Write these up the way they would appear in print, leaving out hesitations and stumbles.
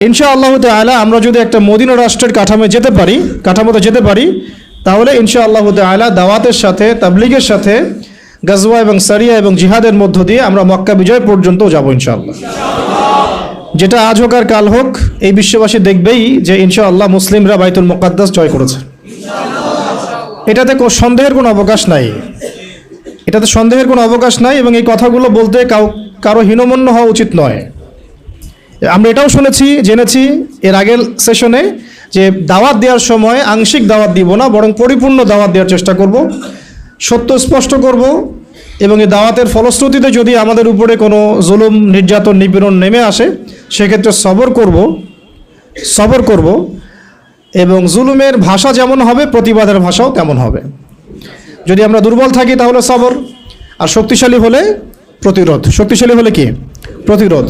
ইনশাআল্লাহ তাআলা আমরা যদি একটা মদিনা রাষ্ট্রের কাঠামোতে যেতে পারি তাহলে ইনশাআল্লাহ তাআলা দাওয়াতের সাথে তাবলীগের সাথে গাজওয়া এবং সারিয়া এবং জিহাদের মধ্য দিয়ে আমরা মক্কা বিজয় পর্যন্ত যাব ইনশাআল্লাহ। যেটা আজ হোক আর কাল হোক এই বিশ্ববাসী দেখবেই যে ইনশাআল্লাহ মুসলিমরা বাইতুল মুকাদ্দাস জয় করেছে। এটাতে সন্দেহের কোনো অবকাশ নাই, এবং এই কথাগুলো বলতে কারো হীনমন্য হওয়া উচিত নয়। আমরা এটাও জেনেছি এর আগের সেশনে যে দাওয়াত দেওয়ার সময় আংশিক দাওয়াত দিব না, বরং পরিপূর্ণ দাওয়াত দেওয়ার চেষ্টা করব, সত্য স্পষ্ট করব, এবং এই দাওয়াতের ফলশ্রুতিতে যদি আমাদের উপরে কোনো জুলুম নির্যাতন নিপীড়ন নেমে আসে সেক্ষেত্রে সবর করব, এবং জুলুমের ভাষা যেমন হবে প্রতিবাদের ভাষাও তেমন হবে। যদি আমরা দুর্বল থাকি তাহলে সবর, আর শক্তিশালী হলে কি প্রতিরোধ।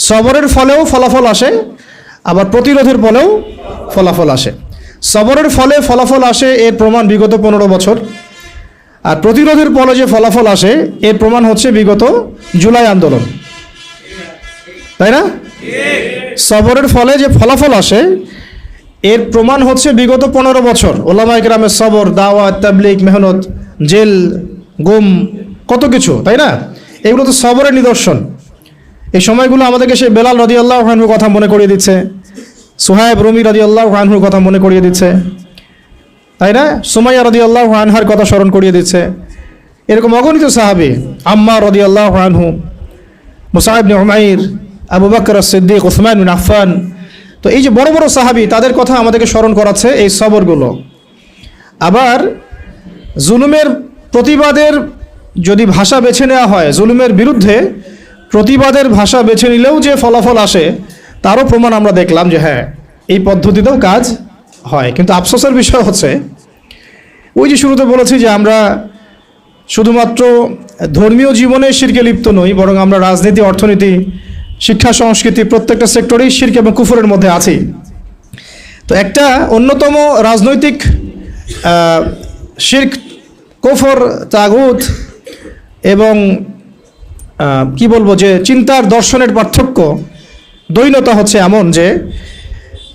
সবরের ফলেও ফলাফল আসে, আবার প্রতিরোধের ফলেও ফলাফল আসে। সবরের ফলে ফলাফল আসে এর প্রমাণ বিগত 15 বছর, আর প্রতিরোধের ফলে যে ফলাফল আসে এর প্রমাণ হচ্ছে বিগত জুলাই আন্দোলন, তাই না? সবরের ফলে যে ফলাফল আসে এর প্রমাণ হচ্ছে বিগত 15 বছর ওলামায়ে কেরামের সবর, দাওয়াত, তাবলীগ, মেহনত, জেল, গুম, কত কিছু, তাই না? এগুলো তো সবরের নিদর্শন। এই সময়গুলো আমাদেরকে সেই বেলাল রাদিয়াল্লাহু আনহুর কথা মনে করিয়ে দিচ্ছে, সুহাইব রুমি রাদিয়াল্লাহু আনহুর কথা মনে করিয়ে দিচ্ছে, তাই না? সুমাইয়া রাদিয়াল্লাহু আনহার কথা স্মরণ করিয়ে দিচ্ছে। এরকম অগণিত সাহাবী, আম্মার রাদিয়াল্লাহু আনহু, মুসআব ইবনে উমাইর, আবু বকর as-সিদ্দিক, উসমান বিন আফফান। তো এই যে বড় বড় সাহাবী, তাদের কথা আমাদেরকে স্মরণ করাচ্ছে এই সবরগুলো। আবার জুলুমের প্রতিবাদের যদি ভাষা বেছে নেওয়া হয়, জুলুমের বিরুদ্ধে প্রতিবাদের ভাষা বেছে নিলেও যে ফলাফল আসে তারও প্রমাণ আমরা দেখলাম যে হ্যাঁ, এই পদ্ধতিতেও কাজ হয়। কিন্তু আফসোসের বিষয় হচ্ছে, ওই যে শুরুতে বলেছি যে আমরা শুধুমাত্র ধর্মীয় জীবনে শিরকে লিপ্ত নই, বরং আমরা রাজনীতি, অর্থনীতি, শিক্ষা, সংস্কৃতি প্রত্যেকটা সেক্টরেই শিরক এবং কুফরের মধ্যে আছি। তো একটা অন্যতম রাজনৈতিক শিরক, কুফর, তাগুত এবং কি বলবো যে চিন্তার দর্শনের পার্থক্য, দ্বৈনতা হচ্ছে এমন যে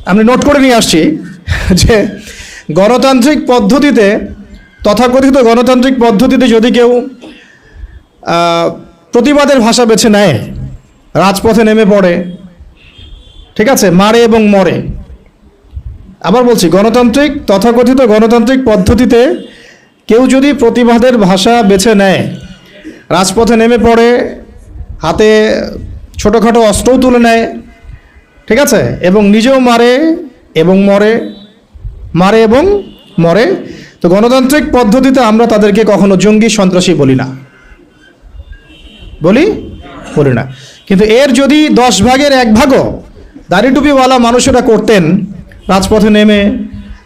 আমি নোট করে নিয়ে আসছি যে গণতান্ত্রিক পদ্ধতিতে, তথাকথিত গণতান্ত্রিক পদ্ধতিতে যদি কেউ প্রতিবাদের ভাষা বেছে নেয়, রাজপথে নেমে পড়ে, ঠিক আছে, মারে এবং মরে। আবার বলছি, তথাকথিত গণতান্ত্রিক পদ্ধতিতে কেউ যদি প্রতিবাদের ভাষা বেছে নেয়, রাজপথে নেমে পড়ে, হাতে ছোটোখাটো অস্ত্রও তুলে নেয়, ঠিক আছে, এবং নিজেও মারে এবং মরে, তো গণতান্ত্রিক পদ্ধতিতে আমরা তাদেরকে কখনো জঙ্গি, সন্ত্রাসী বলি না। কিন্তু এর যদি 10 ভাগের 1 ভাগও দাড়ি টুপিওয়ালা মানুষেরা করতেন, রাজপথে নেমে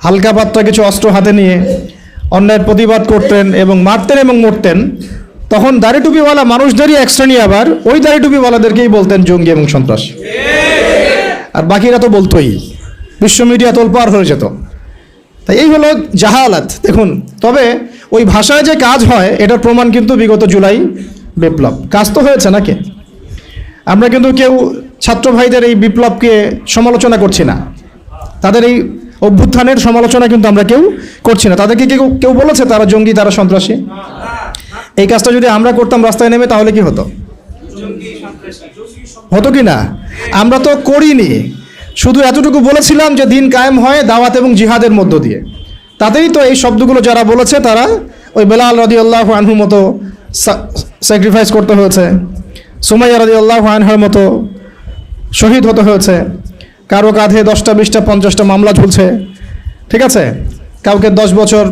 হালকা পাতলা কিছু অস্ত্র হাতে নিয়ে অন্যায়ের প্রতিবাদ করতেন এবং মারতেন এবং মরতেন, তখন দাড়ি টুপিওয়ালা মানুষদেরই এক শ্রেণী আবার ওই দাড়ি টুপিওয়ালাদেরকেই বলতেন জঙ্গি এবং সন্ত্রাসী, আর বাকিরা তো বলতোই, বিশ্ব মিডিয়া তোলপাড় হয়ে যেত। তাই এই হলো জাহালাত। দেখুন, তবে ওই ভাষায় যে কাজ হয় এটার প্রমাণ কিন্তু বিগত জুলাই বিপ্লব। কাজ তো হয়েছে নাকি? আমরা কিন্তু কেউ ছাত্র ভাইদের এই বিপ্লবকে সমালোচনা করছি না, তাদের এই অভ্যুত্থানের সমালোচনা কিন্তু আমরা কেউ করছি না। তাদেরকে কেউ বলেছে তারা জঙ্গি, তারা সন্ত্রাসী? এই কাজটা যদি আমরা করতাম রাস্তায় নেমে, তাহলে কি হতো কি না? আমরা তো করিনি, শুধু এতটুকু বলেছিলাম যে দিন কায়েম হয় দাওয়াত এবং জিহাদের মধ্য দিয়ে। তাতেই তো এই শব্দগুলো যারা বলেছে তারা ওই বেলাল রাদিয়াল্লাহু আনহুর মতো স্যাক্রিফাইস করতে হয়েছে, সুমাইয়া রাদিয়াল্লাহু আনহার মতো শহীদ হতে হয়েছে, কারো কাঁধে 10টা, 20টা, 50টা মামলা ঝুলছে, ঠিক আছে, কাউকে 10 বছর,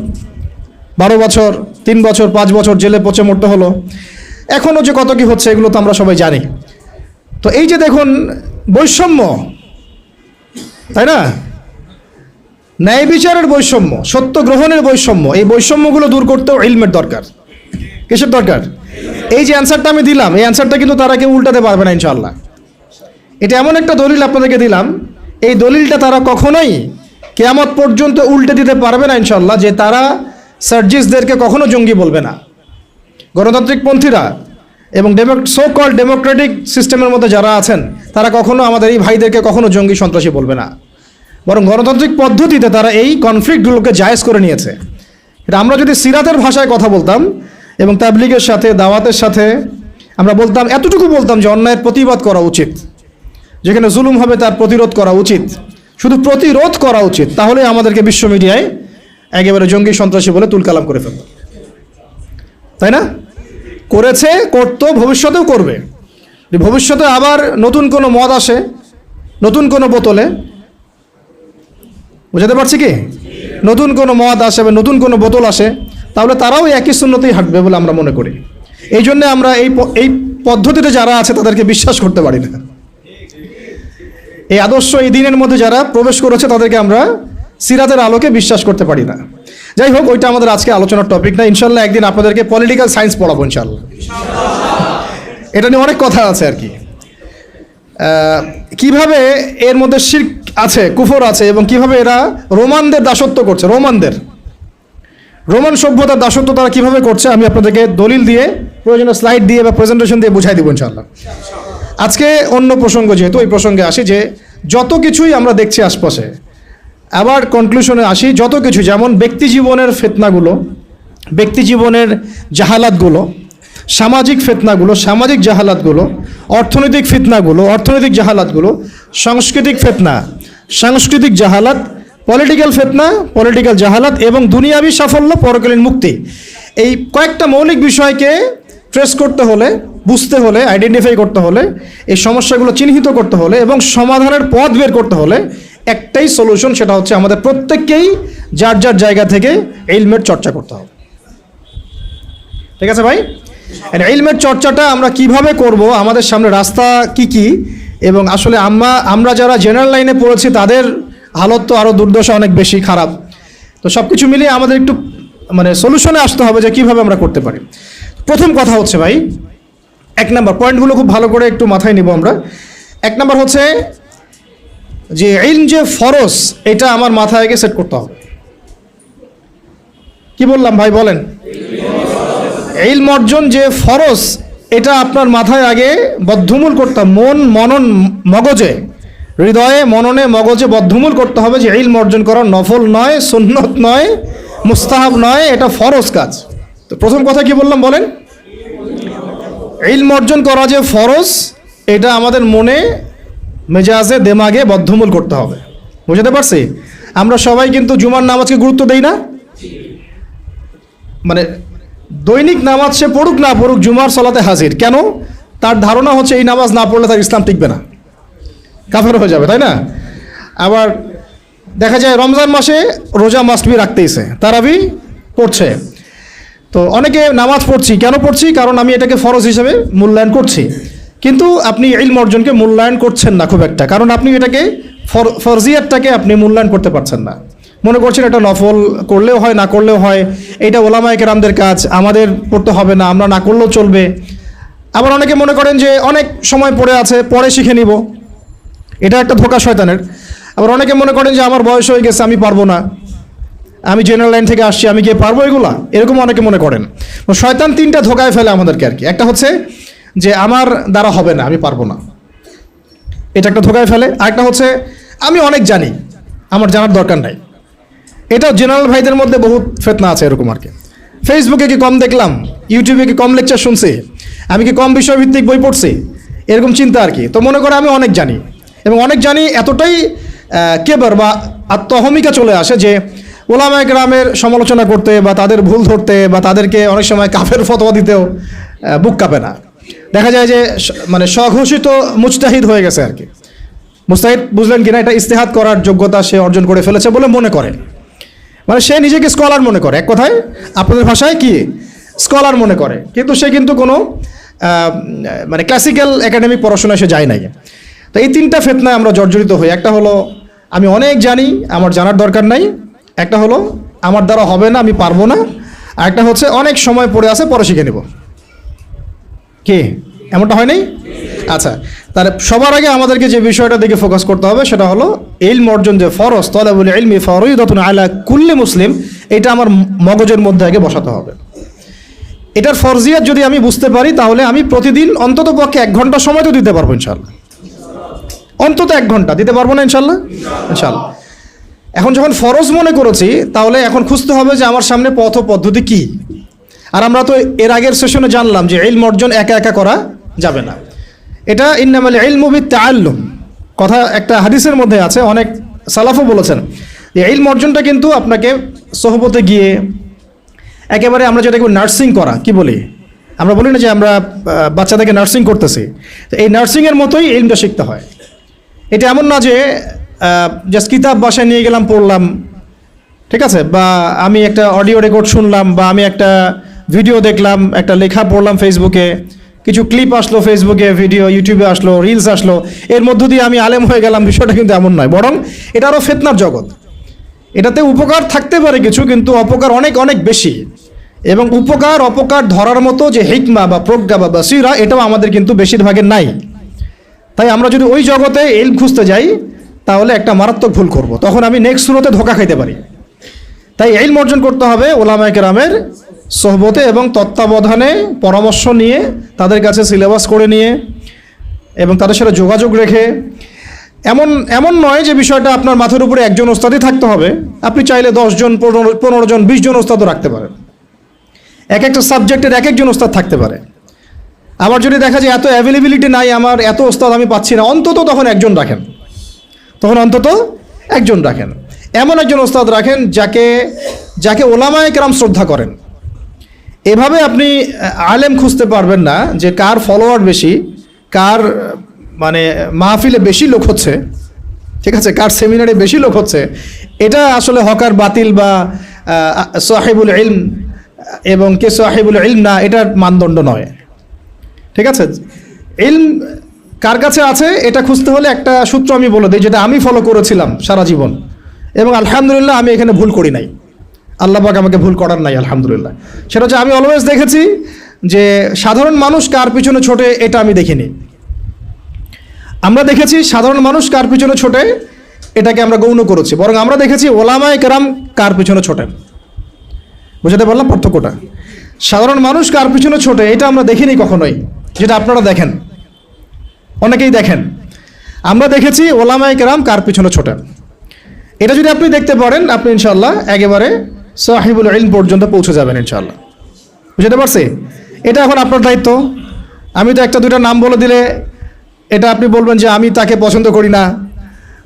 12 বছর, 3 বছর, 5 বছর জেলে পচে মরতে হলো। এখনও যে কত কি হচ্ছে এগুলো তো আমরা সবাই জানি। তো এই যে দেখুন বৈষম্য, তাই না, ন্যায় বিচারের বৈষম্য, সত্য গ্রহণের বৈষম্য, এই বৈষম্যগুলো দূর করতেও ইলমের দরকার। কিসের দরকার? এই যে অ্যান্সারটা আমি দিলাম, এই অ্যান্সারটা কিন্তু তারা কেউ উল্টাতে পারবে না ইনশাআল্লাহ। এটা এমন একটা দলিল আপনাদেরকে দিলাম, এই দলিলটা তারা কখনোই কিয়ামত পর্যন্ত উল্টে দিতে পারবে না ইনশাআল্লাহ, যে তারা সার্জিসদেরকে কখনো জঙ্গি বলবে না। গণতান্ত্রিক পন্থীরা এবং সো কল্ড ডেমোক্রেটিক সিস্টেমের মধ্যে যারা আছেন তারা কখনো আমাদের এই ভাইদেরকে কখনো জঙ্গি সন্ত্রাসী বলবে না, বরং গণতান্ত্রিক পদ্ধতিতে তারা এই কনফ্লিক্টগুলোকে জায়েজ করে নিয়েছে। এটা আমরা যদি সিরাতের ভাষায় কথা বলতাম এবং তাবলিগের সাথে, দাওয়াতের সাথে আমরা বলতাম, এতটুকু বলতাম যে অন্যায়ের প্রতিবাদ করা উচিত, যেখানে জুলুম হবে তার প্রতিরোধ করা উচিত, শুধু প্রতিরোধ করা উচিত, তাহলে আমাদেরকে বিশ্ব মিডিয়ায় একেবারে জঙ্গি সন্ত্রাসী বলে তুলকালাম করে ফেলত, তাই না? করেছে, করতো, ভবিষ্যতেও করবে। ভবিষ্যতে আবার নতুন কোনো মদ আসে, নতুন কোনো বোতলে, বুঝাতে পারছি কি, নতুন কোনো মদ আসে বা নতুন কোনো বোতল আসে, তাহলে তারাও একই সুন্নতেই হাঁটবে বলে আমরা মনে করি। এই জন্য আমরা এই পদ্ধতিতে যারা আছে তাদেরকে বিশ্বাস করতে পারি না। এই আদর্শ, এই দিনের মধ্যে যারা প্রবেশ করেছে তাদেরকে আমরা সিরাতের আলোকে বিশ্বাস করতে পারি না। যাই হোক, ওইটা আমাদের আজকে আলোচনার টপিক না। ইনশাল্লাহ একদিন আপনাদেরকে পলিটিক্যাল সায়েন্স পড়াবো ইনশাল্লাহ। এটা নিয়ে অনেক কথা আছে আর কি, কিভাবে এর মধ্যে শিরক আছে, কুফর আছে, এবং কিভাবে এরা রোমানদের দাসত্ব করছে, রোমান সভ্যতার দাসত্ব তারা কিভাবে করছে, আমি আপনাদেরকে দলিল দিয়ে, প্রয়োজনীয় স্লাইড দিয়ে বা প্রেজেন্টেশন দিয়ে বুঝাই দিব ইনশাআল্লাহ। আজকে অন্য প্রসঙ্গ, যেহেতু ওই প্রসঙ্গে আসি, যে যত কিছুই আমরা দেখছি আশপাশে, আবার কনক্লুশনে আসি, যত কিছু, যেমন ব্যক্তি জীবনের ফিতনাগুলো, ব্যক্তি জীবনের জাহালাতগুলো, সামাজিক ফিতনাগুলো, সামাজিক জাহালাতগুলো, অর্থনৈতিক ফিতনাগুলো, অর্থনৈতিক জাহালাতগুলো, সাংস্কৃতিক ফিতনা, সাংস্কৃতিক জাহালাত, পলিটিক্যাল ফিতনা, পলিটিক্যাল জাহালাত, এবং দুনিয়াবি সাফল্য, পরকালীন মুক্তি, এই কয়েকটা মৌলিক বিষয়কে ট্রেস করতে হলে, বুঝতে হলে, আইডেন্টিফাই করতে হলে, এই সমস্যাগুলো চিহ্নিত করতে হলে এবং সমাধানের পথ বের করতে হলে একটাই সলিউশন, সেটা হচ্ছে আমাদের প্রত্যেককেই যার যার জায়গা থেকে ইলমের চর্চা করতে হবে। ঠিক আছে ভাই? ইলমের চর্চাটা আমরা কিভাবে করব, আমাদের সামনে রাস্তা কি কি, এবং আসলে আমরা যারা জেনারেল লাইনে পড়েছি তাদের হালত তো আরও দুর্দশা, অনেক বেশি খারাপ। তো সব কিছু মিলিয়ে আমাদের একটু সলিউশনে আসতে হবে যে কীভাবে আমরা করতে পারি। প্রথম কথা হচ্ছে ভাই, এক নাম্বার পয়েন্টগুলো খুব ভালো করে একটু মাথায় নিব আমরা। এক নাম্বার হচ্ছে যে ইলম যে ফরজ, এটা আমার মাথায় আগে সেট করতে হবে। কি বললাম ভাই, বলেন? ইলম অর্জন যে ফরজ, এটা আপনার মাথায় আগে বদ্ধমূল করতে হবে, মনন মগজে, হৃদয়ে, মননে, মগজে বদ্ধমূল করতে হবে যে ইলম অর্জন করা নফল নয়, সুন্নত নয়, মুস্তাহাব নয়, এটা ফরজ কাজ। তো প্রথম কথা কি বললাম বলেন? ইলম অর্জন করা যে ফরজ, এটা আমাদের মনে, মেজাজে, দেমাগে বদ্ধমূল করতে হবে। বুঝতে পারছি? আমরা সবাই কিন্তু জুমার নামাজকে গুরুত্ব দেই না, দৈনিক নামাজ সে পড়ুক না পড়ুক, জুমার সালাতে হাজির। কেন? তার ধারণা হচ্ছে এই নামাজ না পড়লে তার ইসলাম টিকবে না, কাফের হয়ে যাবে, তাই না? আবার দেখা যায় রমজান মাসে রোজা মাস্টবি রাখতেইছে, তারাবি পড়ছে। তো অনেকে নামাজ পড়ছি, কেন পড়ছি? কারণ আমি এটাকে ফরজ হিসেবে মূল্যায়ন করছি। কিন্তু আপনি ইলম অর্জনকে মূল্যায়ন করছেন না খুব একটা, কারণ আপনি এটাকে ফরজিয়াতটাকে আপনি মূল্যায়ন করতে পারছেন না। মনে করছেন এটা নফল, করলেও হয় না করলেও হয়, এটা ওলামায়ে কেরামদের কাজ, আমাদের পড়তে হবে না, আমরা না করলেও চলবে। আবার অনেকে মনে করেন যে অনেক সময় পড়ে আছে, পরে শিখে নিব, এটা একটা ধোঁকা শয়তানের। আবার অনেকে মনে করেন যে আমার বয়স হয়ে গেছে, আমি পারবো না, আমি জেনারেল লাইন থেকে আসছি, আমি গিয়ে পারবো এগুলা, এরকম অনেকে মনে করেন। শয়তান তিনটা ধোঁকায় ফেলে আমাদেরকে আর কি। একটা হচ্ছে যে আমার দ্বারা হবে না, আমি পারবো না, এটা একটা ধোঁকায় ফেলে। আরেকটা হচ্ছে আমি অনেক জানি, আমার জানার দরকার নাই। এটাও জেনারেল ভাইদের মধ্যে বহুত ফিতনা আছে এরকম আর কি। ফেসবুকে কি কম দেখলাম, ইউটিউবে কি কম লেকচার শুনছি, আমি কি কম বিষয়ভিত্তিক বই পড়ছি, এরকম চিন্তা আর কি। তো মনে করে আমি অনেক জানি, এবং অনেক জানি এতটাই কেবর বা আত্মহমিকা চলে আসে যে ওলামায়ে কেরামের সমালোচনা করতে বা তাদের ভুল ধরতে বা তাদেরকে অনেক সময় কাফের ফতোয়া দিতেও বুক কাঁপে না। দেখা যায় যে স্বঘোষিত মুজতাহিদ হয়ে গেছে আর কি। মুজতাহিদ বুঝলেন কিনা, এটা ইজতিহাদ করার যোগ্যতা সে অর্জন করে ফেলেছে বলে মনে করে, সে নিজেকে স্কলার মনে করে, এক কথায় আপনাদের ভাষায় কি স্কলার মনে করে, কিন্তু সে কিন্তু কোনো ক্লাসিক্যাল একাডেমিক পড়াশোনায় সে যায় নাই। তো এই তিনটা ফিতনায় আমরা জর্জরিত হই। একটা হলো আমি অনেক জানি, আমার জানার দরকার নাই। একটা হলো আমার দ্বারা হবে না, আমি পারবো না। আর একটা হচ্ছে অনেক সময় পড়ে আছে, পরে শিখে নেব। কি এমনটা হয় নাই? আচ্ছা, তাহলে সবার আগে আমাদেরকে যে বিষয়টা দিকে ফোকাস করতে হবে সেটা হলো ইলম অর্জন যে ফরজ, তালাবুল ইলমি ফরিদাতুন আলা কুল্লি মুসলিম, এটা আমার মগজের মধ্যে আগে বসাতে হবে। এটার ফরজিয়াত যদি আমি বুঝতে পারি, তাহলে আমি প্রতিদিন অন্তত পক্ষে 1 ঘন্টা সময় তো দিতে পারবো ইনশাআল্লাহ। অন্তত 1 ঘন্টা দিতে পারবো না ইনশাল্লাহ? ইনশাল্লাহ। এখন যখন ফরজ মনে করেছি, তাহলে এখন খুঁজতে হবে যে আমার সামনে পথ পদ্ধতি কি। আর আমরা তো এর আগের সেশনে জানলাম যে ইলম অর্জন একা একা করা যাবে না। এটা ইন্নামাল ইলমু বিত্তাআল্লুম কথা একটা হাদিসের মধ্যে আছে, অনেক সালাফও বলেছেন যে ইলম অর্জনটা কিন্তু আপনাকে সোহবতে গিয়ে একেবারে আমরা যেটাকে নার্সিং করা কি বলি, আমরা বলি না যে আমরা বাচ্চাদেরকে নার্সিং করতেছি, তো এই নার্সিংয়ের মতোই ইলমটা শিখতে হয়। এটা এমন না যে জাস্ট কিতাব বাসায় নিয়ে গেলাম পড়লাম, ঠিক আছে, বা আমি একটা অডিও রেকর্ড শুনলাম, বা আমি একটা ভিডিও দেখলাম, একটা লেখা পড়লাম ফেসবুকে, কিছু ক্লিপ আসলো ফেসবুকে, ভিডিও ইউটিউবে আসলো, রিলস আসলো, এর মধ্য দিয়ে আমি আলেম হয়ে গেলাম। বিষয়টা কিন্তু এমন নয়, বরং এটা আরও ফিতনার জগৎ। এটাতে উপকার থাকতে পারে কিছু, কিন্তু অপকার অনেক অনেক বেশি। এবং উপকার অপকার ধরার মতো যে হিকমা বা প্রজ্ঞা বা বাসিরা, এটাও আমাদের কিন্তু বেশিরভাগের নাই। তাই আমরা যদি ওই জগতে ইলম খুঁজতে যাই, তাহলে একটা মারাত্মক ভুল করব, তখন আমি নেক্সট সুরতে ধোকা খাইতে পারি। তাই ইলম অর্জন করতে হবে ওলামায়ে কেরামের সোহবতে এবং তত্ত্বাবধানে, পরামর্শ নিয়ে, তাদের কাছে সিলেবাস করে নিয়ে এবং তাদের সাথে যোগাযোগ রেখে। এমন নয় যে বিষয়টা আপনার মাথার উপরে একজন ওস্তাদই থাকতে হবে, আপনি চাইলে 10 জন 15 জন 20 জন ওস্তাদও রাখতে পারেন। এক একটা সাবজেক্টের এক একজন ওস্তাদ থাকতে পারে। আবার যদি দেখা যায় এত অ্যাভেলেবিলিটি নাই, আমার এত ওস্তাদ আমি পাচ্ছি না, অন্তত তখন একজন রাখেন, এমন একজন ওস্তাদ রাখেন যাকে ওলামায়ে কেরাম শ্রদ্ধা করেন। এভাবে আপনি আলেম খুঁজতে পারবেন না যে কার ফলোয়ার বেশি, কার মানে মাহফিলে বেশি লোক হচ্ছে, ঠিক আছে, কার সেমিনারে বেশি লোক হচ্ছে। এটা আসলে হকার বাতিল বা সাহিবুল ইলম এবং কে সাহিবুল ইলম না, এটার মানদণ্ড নয়, ঠিক আছে। ইলম কার কাছে আছে এটা খুঁজতে হলে একটা সূত্র আমি বলে দিই, যেটা আমি ফলো করেছিলাম সারা জীবন, এবং আলহামদুলিল্লাহ আমি এখানে ভুল করি নাই, আল্লাহ পাক আমাকে ভুল করার নাই আলহামদুলিল্লাহ। সেটা হচ্ছে আমি অলওয়েজ দেখেছি যে সাধারণ মানুষ কার পিছনে ছোটে এটা আমি দেখিনি। আমরা দেখেছি সাধারণ মানুষ কার পিছনে ছোটে এটাকে আমরা গৌণ করেছি, বরং আমরা দেখেছি ওলামায়ে কেরাম কার পিছনে ছোটেন। বুঝতে পারলাম পার্থক্যটা? সাধারণ মানুষ কার পিছনে ছোটে এটা আমরা দেখিনি কখনোই, যেটা আপনারা দেখেন, অনেকেই দেখেন। আমরা দেখেছি ওলামায়ে কেরাম কার পিছনে ছোটেন। এটা যদি আপনি দেখতে পারেন, আপনি ইনশাআল্লাহ একেবারে সাহিবুল ইলম পর্যন্ত পৌঁছে যাবেন ইনশাআল্লাহ। বুঝতে পারছি? এটা এখন আপনার দায়িত্ব। আমি তো একটা দুইটা নাম বলে দিলে এটা আপনি বলবেন যে আমি তাকে পছন্দ করি না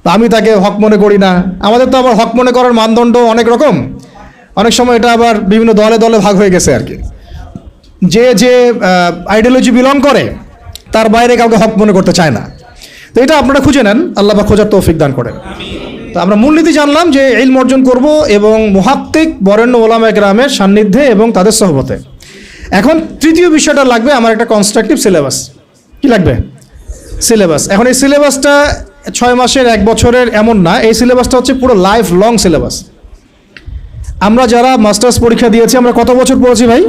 বা আমি তাকে হক মনে করি না। আমাদের তো আবার হক মনে করার মানদণ্ড অনেক রকম, অনেক সময় এটা আবার বিভিন্ন দলে দলে ভাগ হয়ে গেছে আর কি। যে আইডিওলজি বিলং করে তার বাইরে কাউকে হক মনে করতে চায় না। তো এটা আপনারা খুঁজে নেন, আল্লাহ পাক খোঁজার তৌফিক দান করেন। তো আমরা মূলনীতি জানলাম যে ইলম অর্জন করব এবং মুহাক্কিক বরেণ্য ওলামায়ে কেরামের সান্নিধ্যে এবং তাদের সহবতে। এখন তৃতীয় বিষয়টা লাগবে আমার একটা কনস্ট্রাকটিভ সিলেবাস। কি লাগবে? সিলেবাস। এখন এই সিলেবাসটা 6 মাসের 1 বছরের এমন না, এই সিলেবাসটা হচ্ছে পুরো লাইফ লং সিলেবাস। আমরা যারা মাস্টার্স পরীক্ষা দিয়েছি, আমরা কত বছর পড়েছি ভাই?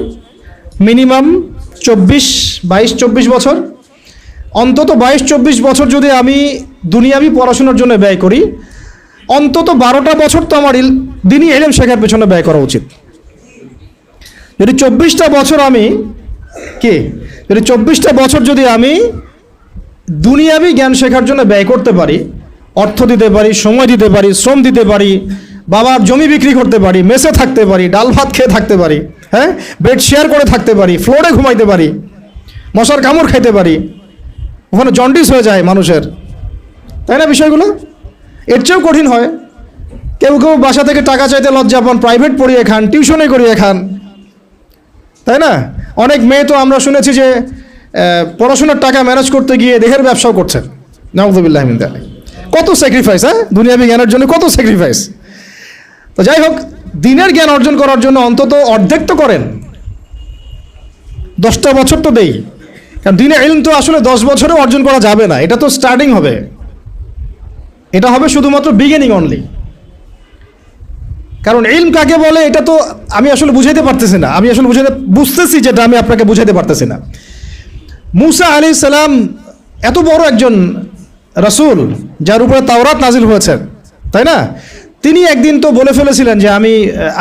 মিনিমাম 22-24 বছর। অন্তত 22-24 বছর যদি আমি দুনিয়াবি পড়াশোনার জন্য ব্যয় করি, অন্তত 12টা বছর তো আমার দিনই ইলম শেখার পেছনে ব্যয় করা উচিত। যদি 24টা বছর যদি আমি দুনিয়াবি জ্ঞান শেখার জন্য ব্যয় করতে পারি, অর্থ দিতে পারি, সময় দিতে পারি, শ্রম দিতে পারি, বাবার জমি বিক্রি করতে পারি, মেসে থাকতে পারি, ডাল ভাত খেয়ে থাকতে পারি, হ্যাঁ, বেড শেয়ার করে থাকতে পারি, ফ্লোরে ঘুমাইতে পারি, মশার কামড় খাইতে পারি, ওখানে জন্ডিস হয়ে যায় মানুষের, তাই না? বিষয়গুলো এর চেয়েও কঠিন হয়। কেউ বাসা থেকে টাকা চাইতে লজ্জা পান, প্রাইভেট পড়িয়ে খান, টিউশনে করিয়ে খান, তাই না? অনেক মেয়ে তো আমরা শুনেছি যে পড়াশোনার টাকা ম্যানেজ করতে গিয়ে দেহের ব্যবসাও করছেন। নাউযুবিল্লাহি মিন যালিক। কত স্যাক্রিফাইস, হ্যাঁ, দুনিয়াবি জ্ঞানের জন্য কত স্যাক্রিফাইস। তো যাই হোক, দিনের জ্ঞান অর্জন করার জন্য অন্তত অর্ধেক তো করেন, 10টা বছর তো দেই। কারণ দিনে ইলম তো আসলে 10 বছরে অর্জন করা যাবে না, এটা তো স্টার্টিং হবে, এটা হবে শুধুমাত্র বিগিনিং অনলি। কারণ ইলম কাকে বলে এটা তো আমি আসলে বুঝাইতে পারতেছি না, বুঝতেছি যেটা আমি আপনাকে বুঝাইতে পারতেছি না। মুসা আলাইহিস সালাম এত বড় একজন রাসূল, যার উপরে তাওরাত নাজিল হয়েছে, তাই না? তিনি একদিন তো বলে ফেলেছিলেন যে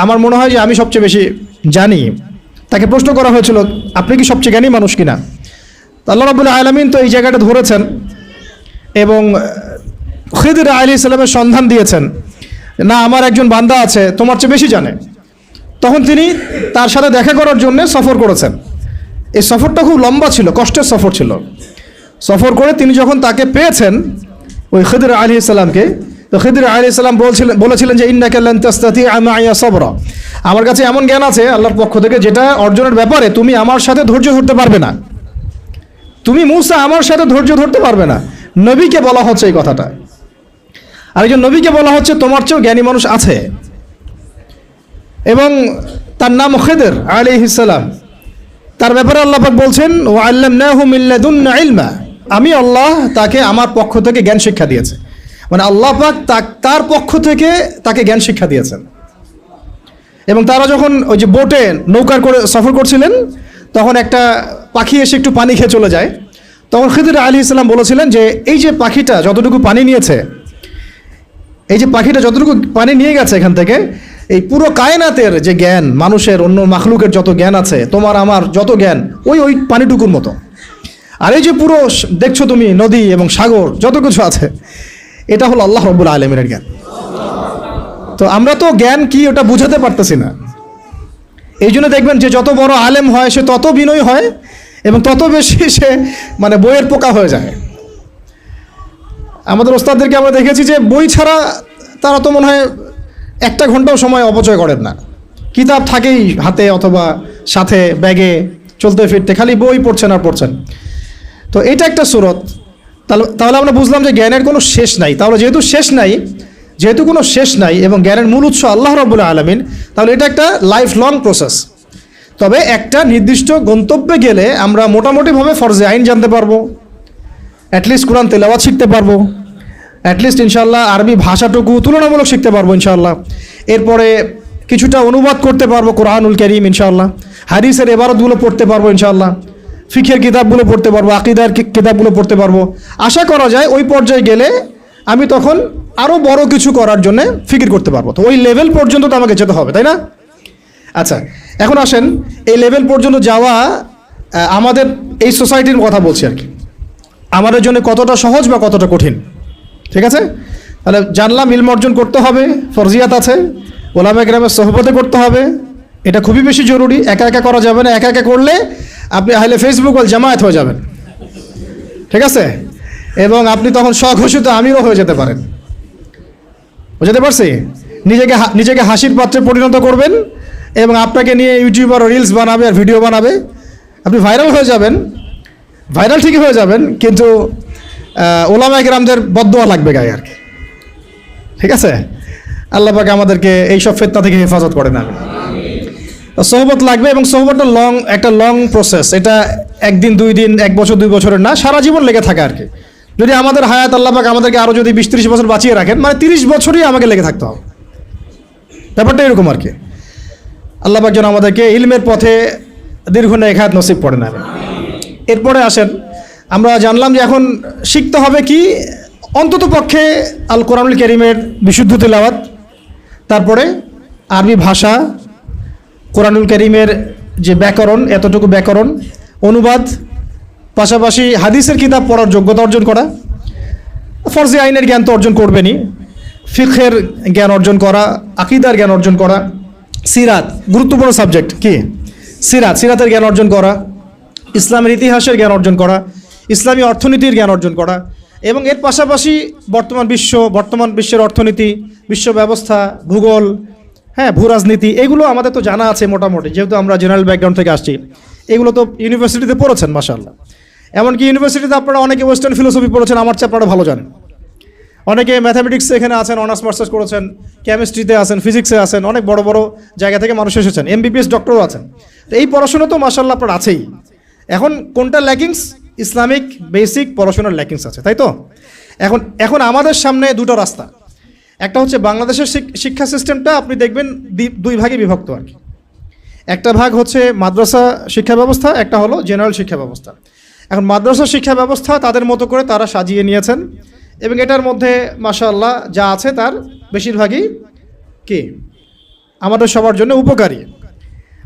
আমার মনে হয় যে আমি সবচেয়ে বেশি জানি। তাকে প্রশ্ন করা হয়েছিল, আপনি কি সবচেয়ে জ্ঞানী মানুষ কিনা? আল্লাহ রাব্বুল আলামিন তো এই জায়গাটা ধরেছেন এবং খিদির আলাইহিস সালামের সন্ধান দিয়েছেন, না আমার একজন বান্দা আছে তোমার চেয়ে বেশি জানে, তখন তিনি তার সাথে দেখা করার জন্য সফর করেছেন। এই সফরটা খুব লম্বা ছিল, কষ্টের সফর ছিল। সফর করে তিনি যখন তাকে পেয়েছেন, ওই খিদির আলাইহিস সালামকে, তো খিদির আলাইহিস সালাম বলেছিলেন যে ইন্নাকা লান তাস্তাতিআ মাইয়া সাবরা, আমার কাছে এমন জ্ঞান আছে আল্লাহর পক্ষ থেকে যেটা অর্জনের ব্যাপারে তুমি আমার সাথে ধৈর্য ধরতে পারবে না। তুমি মূসা আমার সাথে ধৈর্য ধরতে পারবে না। নবীকে বলা হচ্ছে এই কথাটা, আরেকজন নবীকে বলা হচ্ছে তোমার চেয়েও জ্ঞানী মানুষ আছে, এবং তার নাম খিদির আলাইহিস সালাম। তার ব্যাপারে আল্লাহ পাক বলছেন ওয়া আল্লামনাহু মিন লাদুন্না ইলমা, আমি আল্লাহ তাকে আমার পক্ষ থেকে জ্ঞান শিক্ষা দিয়েছে। মানে আল্লাহ পাক তার পক্ষ থেকে তাকে জ্ঞান শিক্ষা দিয়েছেন। এবং তারা যখন ওই যে বোটে নৌকার করে সফর করছিলেন, তখন একটা পাখি এসে একটু পানি খেয়ে চলে যায়। তখন খিদির আলাইহিস সালাম বলেছিলেন যে এই যে পাখিটা যতটুকু পানি নিয়েছে, এই যে পাখিটা যতটুকু পানি নিয়ে গেছে এখান থেকে, এই পুরো কায়নাতের যে জ্ঞান, মানুষের অন্য মাখলুকের যত জ্ঞান আছে, তোমার আমার যত জ্ঞান ওই পানিটুকুর মতো। আর এই যে পুরো দেখছো তুমি নদী এবং সাগর যত কিছু আছে, এটা হলো আল্লাহ রাব্বুল আলামিনের জ্ঞান। তো আমরা তো জ্ঞান কি ওটা বুঝাতে পারতেছি না। এই জন্য দেখবেন যে যত বড় আলেম হয় সে তত বিনয়ী হয় এবং তত বেশি সে মানে বইয়ের পোকা হয়ে যায়। আমাদের ওস্তাদদেরকে আমরা দেখেছি যে বই ছাড়া তারা তো মনে হয় একটা ঘন্টাও সময় অপচয় করেন না। কিতাব থাকেই হাতে অথবা সাথে ব্যাগে, চলতে ফিরতে খালি বই পড়ছেন আর পড়ছেন। তো এটা একটা সুরত। তাহলে আমরা বুঝলাম যে জ্ঞানের কোনো শেষ নাই। তাহলে যেহেতু কোনো শেষ নাই এবং জ্ঞানের মূল উৎস আল্লাহ রাব্বুল আলামিন, তাহলে এটা একটা লাইফ লং প্রসেস। তবে একটা নির্দিষ্ট গন্তব্যে গেলে আমরা মোটামুটিভাবে ফরজে আইন জানতে পারবো, অ্যাটলিস্ট কোরআন তেলাওয়াত শিখতে পারবো, অ্যাটলিস্ট ইনশাআল্লাহ আরবি ভাষাটুকু তুলনামূলক শিখতে পারবো ইনশাআল্লাহ। এরপরে কিছুটা অনুবাদ করতে পারবো কোরআনুল কারীম ইনশাআল্লাহ, হাদিসের ইবারতগুলো পড়তে পারবো ইনশাআল্লাহ, ফিকহের কিতাবগুলো পড়তে পারবো, আকীদার কিতাবগুলো পড়তে পারবো। আশা করা যায় ওই পর্যায়ে গেলে আমি তখন আরও বড় কিছু করার জন্য ফিকির করতে পারবো। তো ওই লেভেল পর্যন্ত তো আমাকে যেতে হবে, তাই না? আচ্ছা, এখন আসেন এই লেভেল পর্যন্ত যাওয়া আমাদের এই সোসাইটির কথা বলছি আর কি, আমাদের জন্য কতটা সহজ বা কতটা কঠিন। ঠিক আছে, তাহলে জানলাম ইলম অর্জন করতে হবে, ফরজিয়াত আছে, ওলামা কেরামের সোহবতে করতে হবে, এটা খুবই বেশি জরুরি। একা একা করা যাবে না, একা একা করলে আপনি আহলে ফেসবুক ওয়াল জামায়াত হয়ে যাবেন। ঠিক আছে, এবং আপনি তখন স্বঘোষিত আমিরও হয়ে যেতে পারেন। বুঝতে পারছি? নিজেকে হাসির পাত্রে পরিণত করবেন এবং আপনাকে নিয়ে ইউটিউবার রিলস বানাবে আর ভিডিও বানাবে, আপনি ভাইরাল হয়ে যাবেন। ভাইরাল ঠিকই হয়ে যাবেন, কিন্তু ওলামা কেরামদের বদদোয়া লাগবে গায়ে আর কি। ঠিক আছে, আল্লাহ পাক আমাদেরকে এই সব ফিতনা থেকে হেফাজত করেন। আমি সোহবত লাগবে, এবং সোহবতটা একটা লং প্রসেস। এটা একদিন, 2 দিন, 1 বছর, 2 বছরের না, সারা জীবন লেগে থাকে আর কি। যদি আমাদের হায়াত আল্লাহ পাক আমাদেরকে আরও যদি 20-30 বছর বাঁচিয়ে রাখেন, মানে 30 বছরই আমাকে লেগে থাকতে হবে। ব্যাপারটা এরকম আর কি। আল্লাহ পাক যেন আমাদেরকে ইলমের পথে দীর্ঘ নেখায়াত নসিব করেন। আমি এরপরে আসেন, আমরা জানলাম যে এখন শিখতে হবে কি, অন্তত পক্ষে আল কোরআনুল কারীমের বিশুদ্ধ তেলাওয়াত, তারপরে আরবি ভাষা, কোরআনুল কারীমের যে ব্যাকরণ, এতটুকু ব্যাকরণ, অনুবাদ, পাশাপাশি হাদিসের কিতাব পড়ার যোগ্যতা অর্জন করা, ফরজে আইনের জ্ঞান তো অর্জন করবেনই, ফিকহের জ্ঞান অর্জন করা, আকীদার জ্ঞান অর্জন করা, সিরাত, গুরুত্বপূর্ণ সাবজেক্ট কি সিরাতের জ্ঞান অর্জন করা, ইসলামের ইতিহাসের জ্ঞান অর্জন করা, ইসলামী অর্থনীতির জ্ঞান অর্জন করা, এবং এর পাশাপাশি বর্তমান বিশ্বের অর্থনীতি, বিশ্ব ব্যবস্থা, ভূগোল, হ্যাঁ, ভূ রাজনীতি, এগুলো আমাদের তো জানা আছে মোটামুটি, যেহেতু আমরা জেনারেল ব্যাকগ্রাউন্ড থেকে আসছি। এগুলো তো ইউনিভার্সিটিতে পড়েছেন মাশাআল্লাহ। এমনকি ইউনিভার্সিটিতে আপনারা অনেকে ওয়েস্টার্ন ফিলোসফি পড়েছেন, আমার চেয়ে আপনারা ভালো জানেন। অনেকে ম্যাথামেটিক্সে এখানে আছেন, অনার্স মাস্টার্স করেছেন, কেমিস্ট্রিতে আছেন, ফিজিক্সে আছেন, অনেক বড় বড় জায়গা থেকে মানুষ এসেছেন, MBBS ডক্টরও আছেন। তো এই পড়াশোনা তো মাশাআল্লাহ আপনার আছেই। এখন কোনটা ল্যাকিংস? ইসলামিক বেসিক পড়াশোনার ল্যাকিংস আছে, তাই তো? এখন আমাদের সামনে দুটো রাস্তা। একটা হচ্ছে বাংলাদেশের শিক্ষা সিস্টেমটা আপনি দেখবেন 2 ভাগে বিভক্ত আর কি। একটা ভাগ হচ্ছে মাদ্রাসা শিক্ষা ব্যবস্থা, একটা হলো জেনারেল শিক্ষা ব্যবস্থা। এখন মাদ্রাসা শিক্ষা ব্যবস্থা তাদের মতো করে তারা সাজিয়ে নিয়েছেন, এবং এটার মধ্যে মাশাআল্লাহ যা আছে তার বেশিরভাগই কি আমাদের সবার জন্য উপকারী।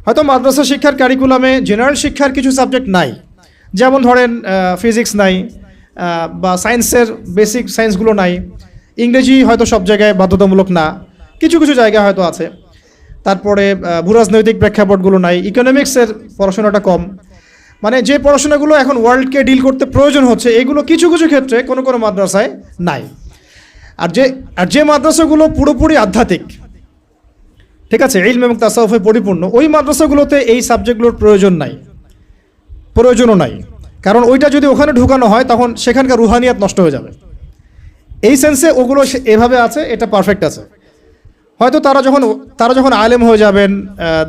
হয়তো মাদ্রাসা শিক্ষার কারিকুলামে জেনারেল শিক্ষার কিছু সাবজেক্ট নাই, যেমন ধরেন ফিজিক্স নাই, বা সায়েন্সের বেসিক সায়েন্সগুলো নাই, ইংরেজি হয়তো সব জায়গায় বাধ্যতামূলক না, কিছু কিছু জায়গায় হয়তো আছে। তারপরে ভূরাজনৈতিক প্রেক্ষাপটগুলো নাই, ইকোনমিক্সের পড়াশোনাটা কম। মানে যে পড়াশোনাগুলো এখন ওয়ার্ল্ডকে ডিল করতে প্রয়োজন হচ্ছে, এগুলো কিছু কিছু ক্ষেত্রে কোনো কোনো মাদ্রাসায় নাই। আর যে মাদ্রাসাগুলো পুরোপুরি আধ্যাত্মিক, ঠিক আছে, ইলম এবং তাসাউফে পরিপূর্ণ, ওই মাদ্রাসাগুলোতে এই সাবজেক্টগুলোর প্রয়োজনও নাই। কারণ ওইটা যদি ওখানে ঢুকানো হয় তখন সেখানকার রুহানিয়াত নষ্ট হয়ে যাবে। এই সেন্সে ওগুলো এভাবে আছে, এটা পারফেক্ট আছে। হয়তো তারা যখন আলেম হয়ে যাবেন,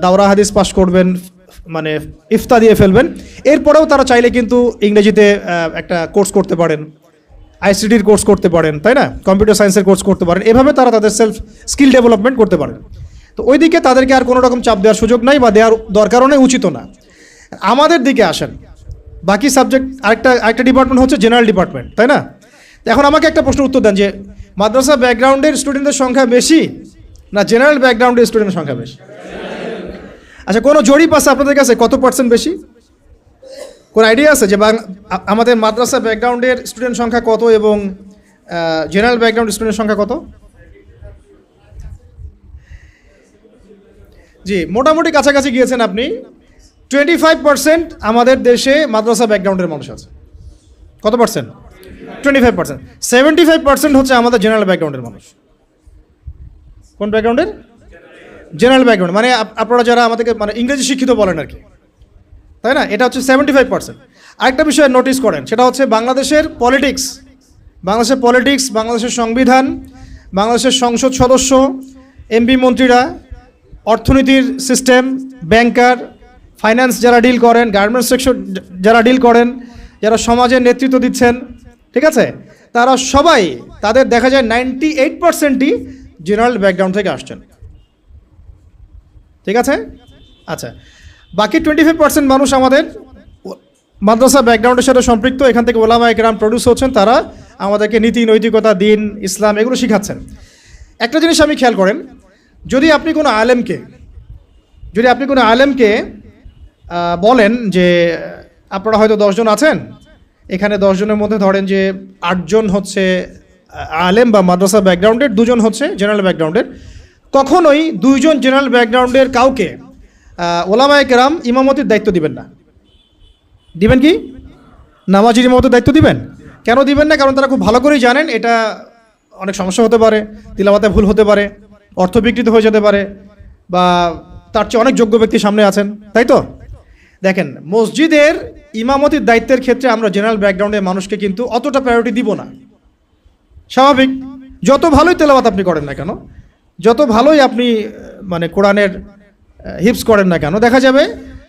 দাওরা হাদিস পাস করবেন, মানে ইফতা দিয়ে ফেলবেন, এরপরেও তারা চাইলে কিন্তু ইংরেজিতে একটা কোর্স করতে পারেন, আইসিটির কোর্স করতে পারেন, তাই না, কম্পিউটার সায়েন্সের কোর্স করতে পারেন। এভাবে তারা তাদের সেলফ স্কিল ডেভেলপমেন্ট করতে পারেন। তো ওই দিকে তাদেরকে আর কোনো রকম চাপ দেওয়ার সুযোগ নাই, বা দেওয়ার দরকারও নেই, উচিত না। আমাদের দিকে আসেন, বাকি সাবজেক্ট আরেকটা ডিপার্টমেন্ট হচ্ছে জেনারেল ডিপার্টমেন্ট, তাই না? এখন আমাকে একটা প্রশ্ন উত্তর দেন যে মাদ্রাসা ব্যাকগ্রাউন্ডের স্টুডেন্টদের সংখ্যা বেশি না জেনারেল ব্যাকগ্রাউন্ডের স্টুডেন্টের সংখ্যা বেশি? আচ্ছা, কোনো জরিপ আছে আপনাদের কাছে কত পার্সেন্ট বেশি? কোনো আইডিয়া আছে যে আমাদের মাদ্রাসা ব্যাকগ্রাউন্ডের স্টুডেন্ট সংখ্যা কত এবং জেনারেল ব্যাকগ্রাউন্ডের স্টুডেন্টের সংখ্যা কত? জি, মোটামুটি কাছাকাছি গিয়েছেন আপনি। 25% আমাদের দেশে মাদ্রাসা ব্যাকগ্রাউন্ডের মানুষ আছে। কত পার্সেন্ট? 25%। 75% হচ্ছে আমাদের জেনারেল ব্যাকগ্রাউন্ডের মানুষ। কোন ব্যাকগ্রাউন্ডের? জেনারেল ব্যাকগ্রাউন্ড, মানে আপনারা যারা আমাদেরকে মানে ইংরেজি শিক্ষিত বলেন আর কি, তাই না? এটা হচ্ছে 75%। আরেকটা বিষয় নোটিস করেন, সেটা হচ্ছে বাংলাদেশের পলিটিক্স, বাংলাদেশের সংবিধান, বাংলাদেশের সংসদ সদস্য, এমপি মন্ত্রীরা, অর্থনীতির সিস্টেম, ব্যাংকার, ফাইন্যান্স যারা ডিল করেন, গার্মেন্টস সেক্টর যারা ডিল করেন, যারা সমাজের নেতৃত্ব দিচ্ছেন, ঠিক আছে, তারা সবাই, তাদের দেখা যায় 98%ই জেনারেল ব্যাকগ্রাউন্ড থেকে আসছেন, ঠিক আছে? আচ্ছা, বাকি 25% মানুষ আমাদের মাদ্রাসা ব্যাকগ্রাউন্ডের সাথে সম্পৃক্ত। এখান থেকে ওলামায়ে কেরাম প্রডিউস হচ্ছেন, তারা আমাদেরকে নীতি, নৈতিকতা, দিন, ইসলাম এগুলো শিখাচ্ছেন। একটা জিনিস আমি খেয়াল করেন, যদি আপনি কোনো আলেমকে বলেন যে আপনারা হয়তো 10 জন আছেন, এখানে 10 জনের মধ্যে ধরেন যে 8 জন হচ্ছে আলেম বা মাদ্রাসা ব্যাকগ্রাউন্ডের, 2 জন হচ্ছে জেনারেল ব্যাকগ্রাউন্ডের, কখনোই 2 জন জেনারেল ব্যাকগ্রাউন্ডের কাউকে ওলামায়ে কেরাম ইমামতির দায়িত্ব দিবেন না। দিবেন কি? নামাজির ইমামতির দায়িত্ব দিবেন? কেন দিবেন না? কারণ তারা খুব ভালো করেই জানেন এটা অনেক সমস্যা হতে পারে, তিলাওয়াতে ভুল হতে পারে, অর্থ বিকৃত হয়ে যেতে পারে, বা তার চেয়ে অনেক যোগ্য ব্যক্তি সামনে আছেন, তাই তো? দেখেন, মসজিদের ইমামতির দায়িত্বের ক্ষেত্রে আমরা জেনারেল ব্যাকগ্রাউন্ডের মানুষকে কিন্তু অতটা প্রায়োরিটি দিব না। স্বাভাবিক, যত ভালোই তেলাওয়াত আপনি করেন না কেন, যত ভালোই আপনি মানে কোরআনের হিফজ করেন না কেন, দেখা যাবে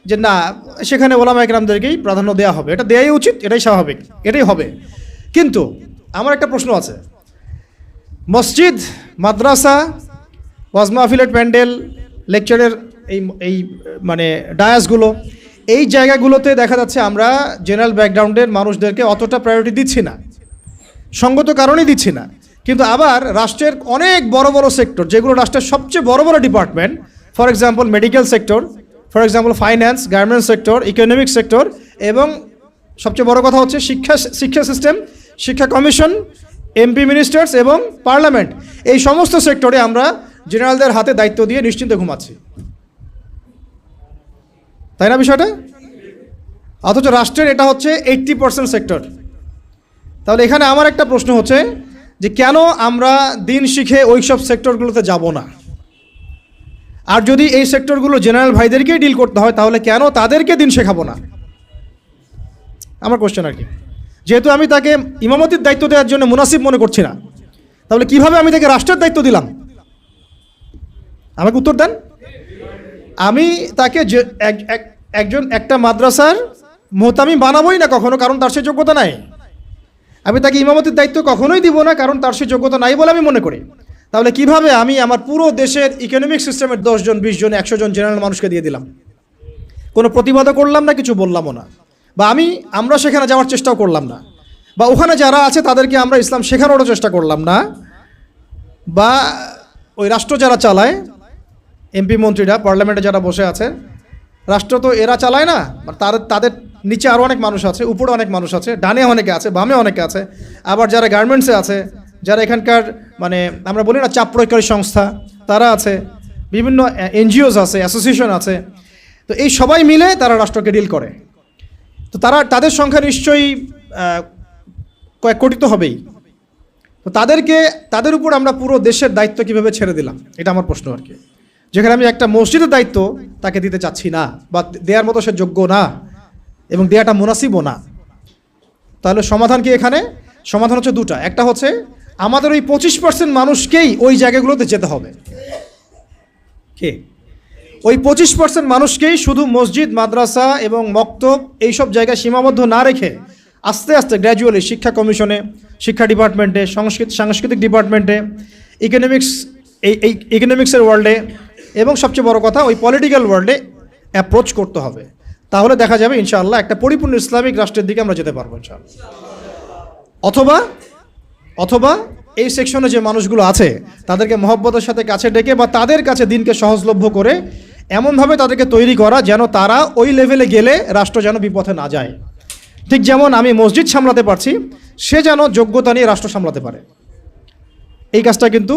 যে না, সেখানে ওলামায়ে কেরামদেরকেই প্রাধান্য দেওয়া হবে। এটা দেওয়াই উচিত, এটাই স্বাভাবিক, এটাই হবে। কিন্তু আমার একটা প্রশ্ন আছে, মসজিদ, মাদ্রাসা, ওয়াজ মাহফিলের প্যান্ডেল, লেকচারের এই মানে ডায়াসগুলো, এই জায়গাগুলোতে দেখা যাচ্ছে আমরা জেনারেল ব্যাকগ্রাউন্ডের মানুষদেরকে অতটা প্রায়োরিটি দিচ্ছি না, সঙ্গত কারণেই দিচ্ছি না। কিন্তু আবার রাষ্ট্রের অনেক বড় বড় সেক্টর, যেগুলো রাষ্ট্রের সবচেয়ে বড় বড় department, for example medical sector, for example finance, garments sector, economic sector, এবং সবচেয়ে বড় কথা হচ্ছে শিক্ষা সিস্টেম, শিক্ষা কমিশন, এমপি মিনিস্টার্স এবং পার্লামেন্ট, এই সমস্ত সেক্টরে আমরা জেনারেলদের হাতে দায়িত্ব দিয়ে নিশ্চিন্তে ঘুমাচ্ছি, তাই না বিষয়টা? অথচ রাষ্ট্রের এটা হচ্ছে 80% সেক্টর। তাহলে এখানে আমার একটা প্রশ্ন হচ্ছে যে কেন আমরা দিন শিখে ওই সব সেক্টরগুলোতে যাব না? আর যদি এই সেক্টরগুলো জেনারেল ভাইদেরকেই ডিল করতে হয়, তাহলে কেন তাদেরকে দিন শেখাবো না? আমার কোশ্চেন আর কি। যেহেতু আমি তাকে ইমামতির দায়িত্ব দেওয়ার জন্য মুনাসিব মনে করছি না, তাহলে কিভাবে আমি তাকে রাষ্ট্রের দায়িত্ব দিলাম? আমাকে উত্তর দেন। আমি তাকে একটা মাদ্রাসার মোহতামিম বানাবোই না কখনো, কারণ তার সে যোগ্যতা নাই। আমি তাকে ইমামতির দায়িত্ব কখনোই দিব না, কারণ তার সে যোগ্যতা নাই বলে আমি মনে করি। তাহলে কিভাবে আমি আমার পুরো দেশের ইকোনমিক সিস্টেমের 10 জন, 20 জন, 100 জন জেনারেল মানুষকে দিয়ে দিলাম? কোনো প্রতিবাদও করলাম না, কিছু বললামও না, বা আমরা সেখানে যাওয়ার চেষ্টাও করলাম না, বা ওখানে যারা আছে তাদেরকে আমরা ইসলাম শেখানোরও চেষ্টা করলাম না, বা ওই রাষ্ট্র যারা চালায়, এমপি মন্ত্রীরা, পার্লামেন্টে যারা বসে আছে, রাষ্ট্র তো এরা চালায় না, তাদের নিচে আরও অনেক মানুষ আছে, উপরে অনেক মানুষ আছে, ডানে অনেকে আছে, বামে অনেকে আছে, আবার যারা গার্মেন্টসে আছে, যারা এখানকার মানে আমরা বলি না চাপ প্রয়োগকারী সংস্থা, তারা আছে, বিভিন্ন এনজিওস আছে, অ্যাসোসিয়েশন আছে। তো এই সবাই মিলে তারা রাষ্ট্রকে ডিল করে। তো তাদের সংখ্যা নিশ্চয়ই কয়েক কোটি তো হবেই। তো তাদের উপর আমরা পুরো দেশের দায়িত্ব কিভাবে ছেড়ে দিলাম, এটা আমার প্রশ্ন আর কি। যেখানে আমি একটা মসজিদের দায়িত্ব তাকে দিতে চাচ্ছি না, বা দেওয়ার মতো সে যোগ্য না, এবং দেওয়াটা মুনাসিবও না। তাহলে সমাধান কি এখানে? সমাধান হচ্ছে দুটা। একটা হচ্ছে আমাদের ওই 25% মানুষকেই ওই জায়গাগুলোতে যেতে হবে। কে? ওই 25% মানুষকেই শুধু মসজিদ, মাদ্রাসা এবং মক্তব এইসব জায়গায় সীমাবদ্ধ না রেখে আস্তে আস্তে গ্র্যাজুয়ালি শিক্ষা কমিশনে, শিক্ষা ডিপার্টমেন্টে, সাংস্কৃতিক ডিপার্টমেন্টে, ইকোনমিক্সের ওয়ার্ল্ডে, এবং সবচেয়ে বড় কথা ওই পলিটিক্যাল ওয়ার্ল্ডে অ্যাপ্রোচ করতে হবে। তাহলে দেখা যাবে ইনশাআল্লাহ একটা পরিপূর্ণ ইসলামিক রাষ্ট্রের দিকে আমরা যেতে পারবো ইনশাআল্লাহ। অথবা এই সেকশনে যে মানুষগুলো আছে তাদেরকে মহব্বতের সাথে কাছে ডেকে বা তাদের কাছে দিনকে সহজলভ্য করে এমনভাবে তাদেরকে তৈরি করা যেন তারা ওই লেভেলে গেলে রাষ্ট্র যেন বিপথে না যায়। ঠিক যেমন আমি মসজিদ সামলাতে পারছি, সে যেন যোগ্যতা নিয়ে রাষ্ট্র সামলাতে পারে। এই কাজটা কিন্তু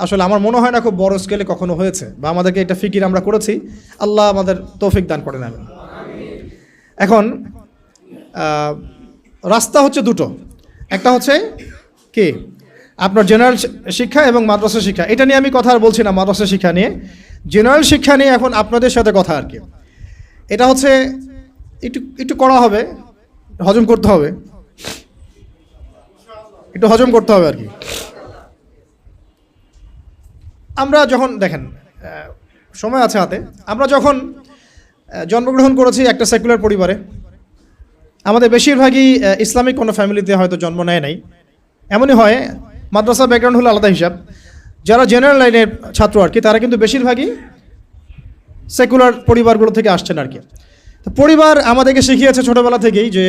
আসলে আমার মনে হয় না খুব বড় স্কেলে কখনো হয়েছে, বা আমাদেরকে এটা ফিকির আমরা করেছি। আল্লাহ আমাদের তৌফিক দান করেন। আমি এখন রাস্তা হচ্ছে দুটো। একটা হচ্ছে কি আপনার জেনারেল শিক্ষা এবং মাদ্রাসা শিক্ষা। এটা নিয়ে আমি কথা আর বলছি না, মাদ্রাসা শিক্ষা নিয়ে। জেনারেল শিক্ষা নিয়ে এখন আপনাদের সাথে কথা আর কি। এটা হচ্ছে একটু করা হবে, হজম করতে হবে, একটু হজম করতে হবে আর কি। আমরা যখন দেখেন সময় আছে হাতে, আমরা যখন জন্মগ্রহণ করেছি একটা সেকুলার পরিবারে, আমাদের বেশিরভাগই ইসলামিক কোনো ফ্যামিলিতে হয়তো জন্ম নেয় নাই। এমনই হয়, মাদ্রাসা ব্যাকগ্রাউন্ড হলো আলাদা হিসাব। যারা জেনারেল লাইনের ছাত্র আর কি, তারা কিন্তু বেশিরভাগই সেকুলার পরিবারগুলো থেকে আসছেন আর কি। তো পরিবার আমাদেরকে শিখিয়েছে ছোটোবেলা থেকেই যে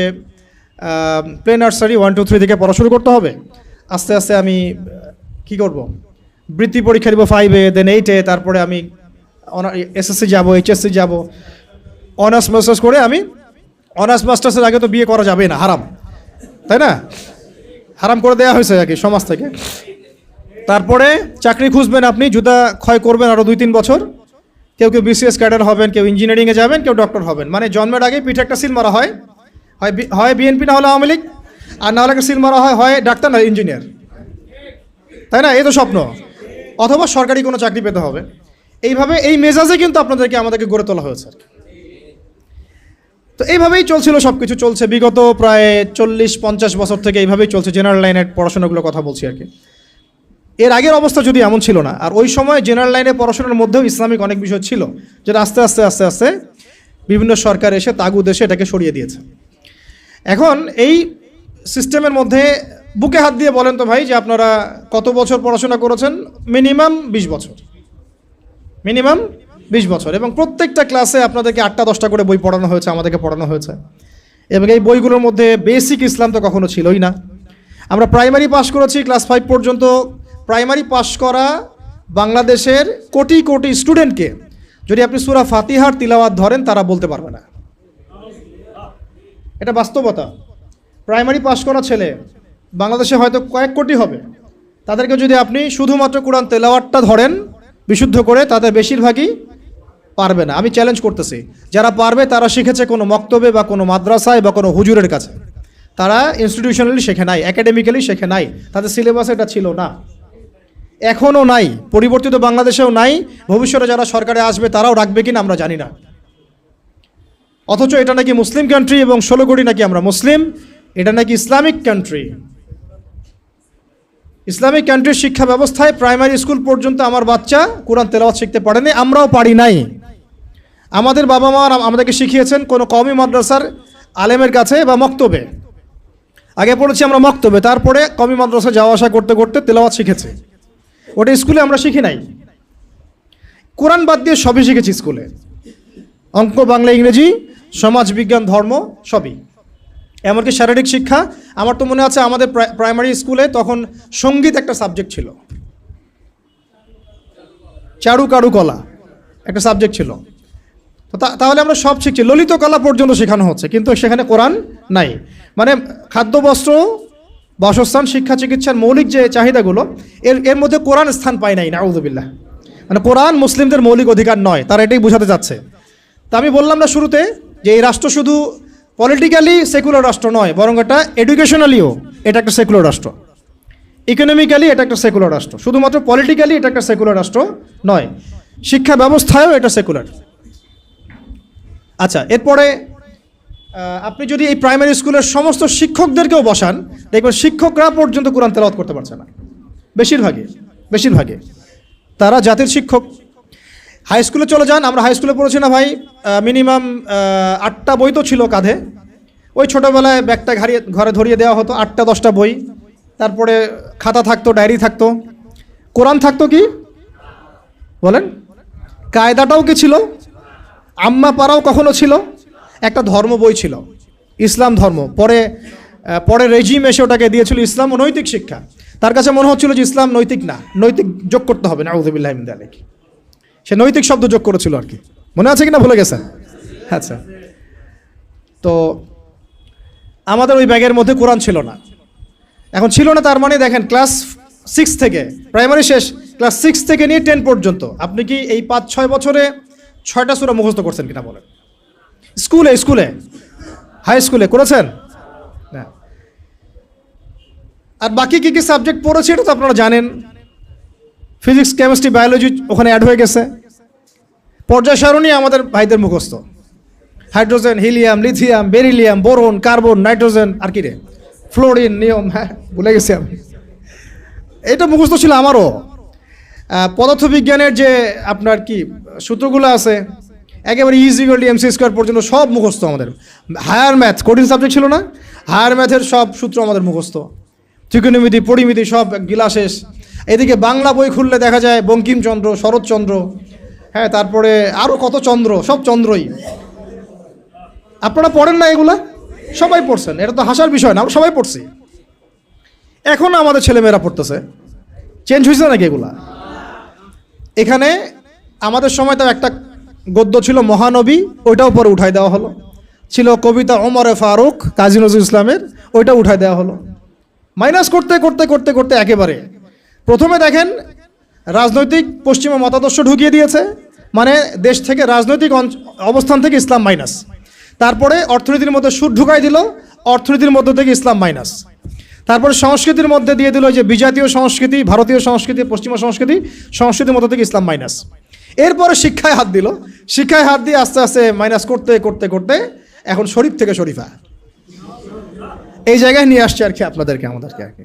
প্লে নার্সারি 1, 2, 3 থেকে পড়া শুরু করতে হবে। আস্তে আস্তে আমি কি করব, বৃত্তি পরীক্ষা দিব 5-এ, দেন 8-এ, তারপরে আমি এসএসসি যাব, এইচএসসি যাব, অনার্স মাস্টার্স করে আমি অনার্স মাস্টার্সের আগে তো বিয়ে করা যাবে না, হারাম, তাই না? হারাম করে দেওয়া হয়েছে আর কি সমাজ থেকে। তারপরে চাকরি খুঁজবেন, আপনি জুতা ক্ষয় করবেন আরও 2-3 বছর। কেউ বিসিএস ক্যাডার হবেন, কেউ ইঞ্জিনিয়ারিংয়ে যাবেন, কেউ ডক্টর হবেন। মানে জন্মের আগে পিঠে একটা সিল মারা হয়, হয় বিএনপি না হলে আওয়ামী লীগ, আর না হলে একটা সিল মারা হয় ডাক্তার না ইঞ্জিনিয়ার, তাই না? এই তো স্বপ্ন। অথবা সরকারি কোনো চাকরি পেতে হবে। এইভাবে এই মেজাজে কিন্তু আমাদেরকে গড়ে তোলা হয়েছে। তো এইভাবেই চলছিল, সব কিছু চলছে বিগত প্রায় 40-50 বছর থেকে এইভাবেই চলছে। জেনারেল লাইনের পড়াশোনাগুলোর কথা বলছি আর কি। এর আগের অবস্থা যদি এমন ছিল না, আর ওই সময় জেনারেল লাইনের পড়াশোনার মধ্যেও ইসলামিক অনেক বিষয় ছিল, যেটা আস্তে আস্তে বিভিন্ন সরকার এসে তাগুদ এসে এটাকে সরিয়ে দিয়েছে। এখন এই সিস্টেমের মধ্যে বুকে হাত দিয়ে বলেন তো ভাই, যে আপনারা কত বছর পড়াশোনা করেছেন? মিনিমাম 20 বছর, মিনিমাম 20 বছর। এবং প্রত্যেকটা ক্লাসে আপনাদেরকে 8টা-10টা করে বই পড়ানো হয়েছে, আমাদেরকে পড়ানো হয়েছে। এবং এই বইগুলোর মধ্যে বেসিক ইসলাম তো কখনো ছিলই না। আমরা প্রাইমারি পাস করেছি, ক্লাস 5 পর্যন্ত। প্রাইমারি পাস করা বাংলাদেশের কোটি কোটি স্টুডেন্টকে যদি আপনি সূরা ফাতিহার তিলাওয়াত ধরেন, তারা বলতে পারবে না। এটা বাস্তবতা। প্রাইমারি পাস করা ছেলে বাংলাদেশে হয়তো কয়েক কোটি হবে। তাদেরকে যদি আপনি শুধুমাত্র কোরআন তেলাওয়াতটা ধরেন বিশুদ্ধ করে, তাদের বেশিরভাগই পারবে না। আমি চ্যালেঞ্জ করতেছি, যারা পারবে তারা শিখেছে কোনো মক্তবে বা কোনো মাদ্রাসায় বা কোনো হুজুরের কাছে। তারা ইনস্টিটিউশনালি শেখে নাই, একাডেমিক্যালি শেখে নাই, তাদের সিলেবাসে এটা ছিল না, এখনও নাই, পরিবর্তিত বাংলাদেশেও নাই। ভবিষ্যতে যারা সরকারে আসবে তারাও রাখবে কিনা আমরা জানি না। অথচ এটা নাকি মুসলিম কান্ট্রি, এবং 16 কোটি নাকি আমরা মুসলিম। এটা নাকি ইসলামিক কান্ট্রি। ইসলামিক কান্ট্রির শিক্ষা ব্যবস্থায় প্রাইমারি স্কুল পর্যন্ত আমার বাচ্চা কোরআন তেলাওয়াত শিখতে পারেনি, আমরাও পারি নাই। আমাদের বাবা মা আমাদেরকে শিখিয়েছেন কোনো কওমি মাদ্রাসার আলেমের কাছে বা মক্তবে। আগে পড়েছি আমরা মক্তবে, তারপরে কওমি মাদ্রাসা যাওয়া আসা করতে করতে তেলাওয়াত শিখেছে। ওটা স্কুলে আমরা শিখি নাই। কোরআন বাদ দিয়ে সবই শিখেছি স্কুলে, অঙ্ক, বাংলা, ইংরেজি, সমাজ বিজ্ঞান, ধর্ম, সবই। এমনকি শারীরিক শিক্ষা। আমার তো মনে আছে আমাদের প্রাইমারি স্কুলে তখন সঙ্গীত একটা সাবজেক্ট ছিল, চারুকারুকলা একটা সাবজেক্ট ছিল। তো তাহলে আমরা সব শিখছি, ললিত কলা পর্যন্ত শেখানো হচ্ছে, কিন্তু সেখানে কোরআন নাই। মানে খাদ্য, বস্ত্র, বাসস্থান, শিক্ষা, চিকিৎসার মৌলিক যে চাহিদাগুলো, এর মধ্যে কোরআন স্থান পায় নাই, নাউযুবিল্লাহ। মানে কোরআন মুসলিমদের মৌলিক অধিকার নয়, তারা এটাই বোঝাতে চাচ্ছে। তা আমি বললাম না শুরুতে যে এই রাষ্ট্র শুধু পলিটিক্যালি সেকুলার রাষ্ট্র নয়, বরং এটা এডুকেশনালিও এটা একটা সেকুলার রাষ্ট্র, ইকোনমিক্যালি এটা একটা সেকুলার রাষ্ট্র। শুধুমাত্র পলিটিক্যালি এটা একটা সেকুলার রাষ্ট্র নয়, শিক্ষা ব্যবস্থায়ও এটা সেকুলার। আচ্ছা, এরপরে আপনি যদি এই প্রাইমারি স্কুলের সমস্ত শিক্ষকদেরকেও বসান, দেখবেন শিক্ষকরা পর্যন্ত কোরআন তেলাওয়াত করতে পারছে না, বেশিরভাগে তারা জাতির শিক্ষক। হাই স্কুলে চলে যান, আমরা হাই স্কুলে পড়েছি না ভাই, মিনিমাম 8টা বই তো ছিল কাঁধে, ওই ছোটোবেলায় ব্যাগটা ঘরে ধরিয়ে দেওয়া হতো, 8টা-10টা বই, তারপরে খাতা থাকতো, ডায়েরি থাকতো, কোরআন থাকতো কি বলেন, কায়দাটাও কি ছিল, আম্মা পাড়াও কখনো ছিল, একটা ধর্ম বই ছিল, ইসলাম ধর্ম। পরে রেজিম এসে ওটাকে দিয়েছিল ইসলাম ও নৈতিক শিক্ষা। তার কাছে মনে হচ্ছিল যে ইসলাম নৈতিক না, নৈতিক যোগ করতে হবে, নাউযুবিল্লাহ মিন যালিক। সে নৈতিক শব্দ যোগ করেছিল আর কি, মনে আছে কিনা ভুলে গেছেন? আচ্ছা, তো আমাদের ওই ব্যাগের মধ্যে কোরআন ছিল না। এখন ছিল না তার মানে দেখেন, ক্লাস 6 থেকে, প্রাইমারি শেষ, ক্লাস 6 থেকে নিয়ে 10 পর্যন্ত আপনি কি এই 5-6 বছরে 6টা সূরা মুখস্থ করছেন কিনা বলেন? স্কুলে হাই স্কুলে করেছেন না? আর বাকি কি সাবজেক্ট পড়েছে এটা তো আপনারা জানেন, ফিজিক্স, কেমিস্ট্রি, বায়োলজি ওখানে অ্যাড হয়ে গেছে। পর্যায় সারণী আমাদের ভাইদের মুখস্থ, hydrogen, helium, lithium, beryllium, boron, carbon, nitrogen, আর কি রে, ফ্লোরিন, নিয়ম, হ্যাঁ ভুলে গেছি আমি, এটা মুখস্থ ছিল আমারও। পদার্থবিজ্ঞানের যে আপনার কি সূত্রগুলো আছে, একেবারে E=mc² পর্যন্ত সব মুখস্থ আমাদের। হায়ার ম্যাথ, কঠিন সাবজেক্ট ছিল না, হায়ার ম্যাথের সব সূত্র আমাদের মুখস্থ, ত্রিকোণমিতি, পরিমিতি সব গিলা শেষ। এদিকে বাংলা বই খুললে দেখা যায় বঙ্কিমচন্দ্র, শরৎচন্দ্র, হ্যাঁ, তারপরে আরও কত চন্দ্র, সব চন্দ্রই। আপনারা পড়েন না এগুলা? সবাই পড়ছেন, এটা তো হাসার বিষয় না, আমরা সবাই পড়ছি। এখন আমাদের ছেলেমেয়েরা পড়তেছে, চেঞ্জ হয়েছে নাকি এগুলা? এখানে আমাদের সময় তো একটা গদ্য ছিল মহানবী, ওইটাও পরে উঠাই দেওয়া হলো। ছিল কবিতা ওমরে ফারুক, কাজী নজরুল ইসলামের, ওইটা উঠাই দেওয়া হলো। মাইনাস করতে করতে করতে করতে একেবারে প্রথমে দেখেন রাজনৈতিক পশ্চিমা মতাদর্শ ঢুকিয়ে দিয়েছে, মানে দেশ থেকে রাজনৈতিক অবস্থান থেকে ইসলাম মাইনাস। তারপরে অর্থনীতির মধ্যে সুদ ঢুকাই দিল, অর্থনীতির মধ্যে থেকে ইসলাম মাইনাস। তারপরে সংস্কৃতির মধ্যে দিয়ে দিল যে বিজাতীয় সংস্কৃতি, ভারতীয় সংস্কৃতি, পশ্চিমা সংস্কৃতির মধ্যে থেকে ইসলাম মাইনাস। এরপরে শিক্ষায় হাত দিল, শিক্ষায় হাত দিয়ে আস্তে আস্তে মাইনাস করতে করতে করতে এখন শরীফ থেকে শরীফা, এই জায়গায় নিয়ে আসছে আর কি আমাদেরকে আর কি।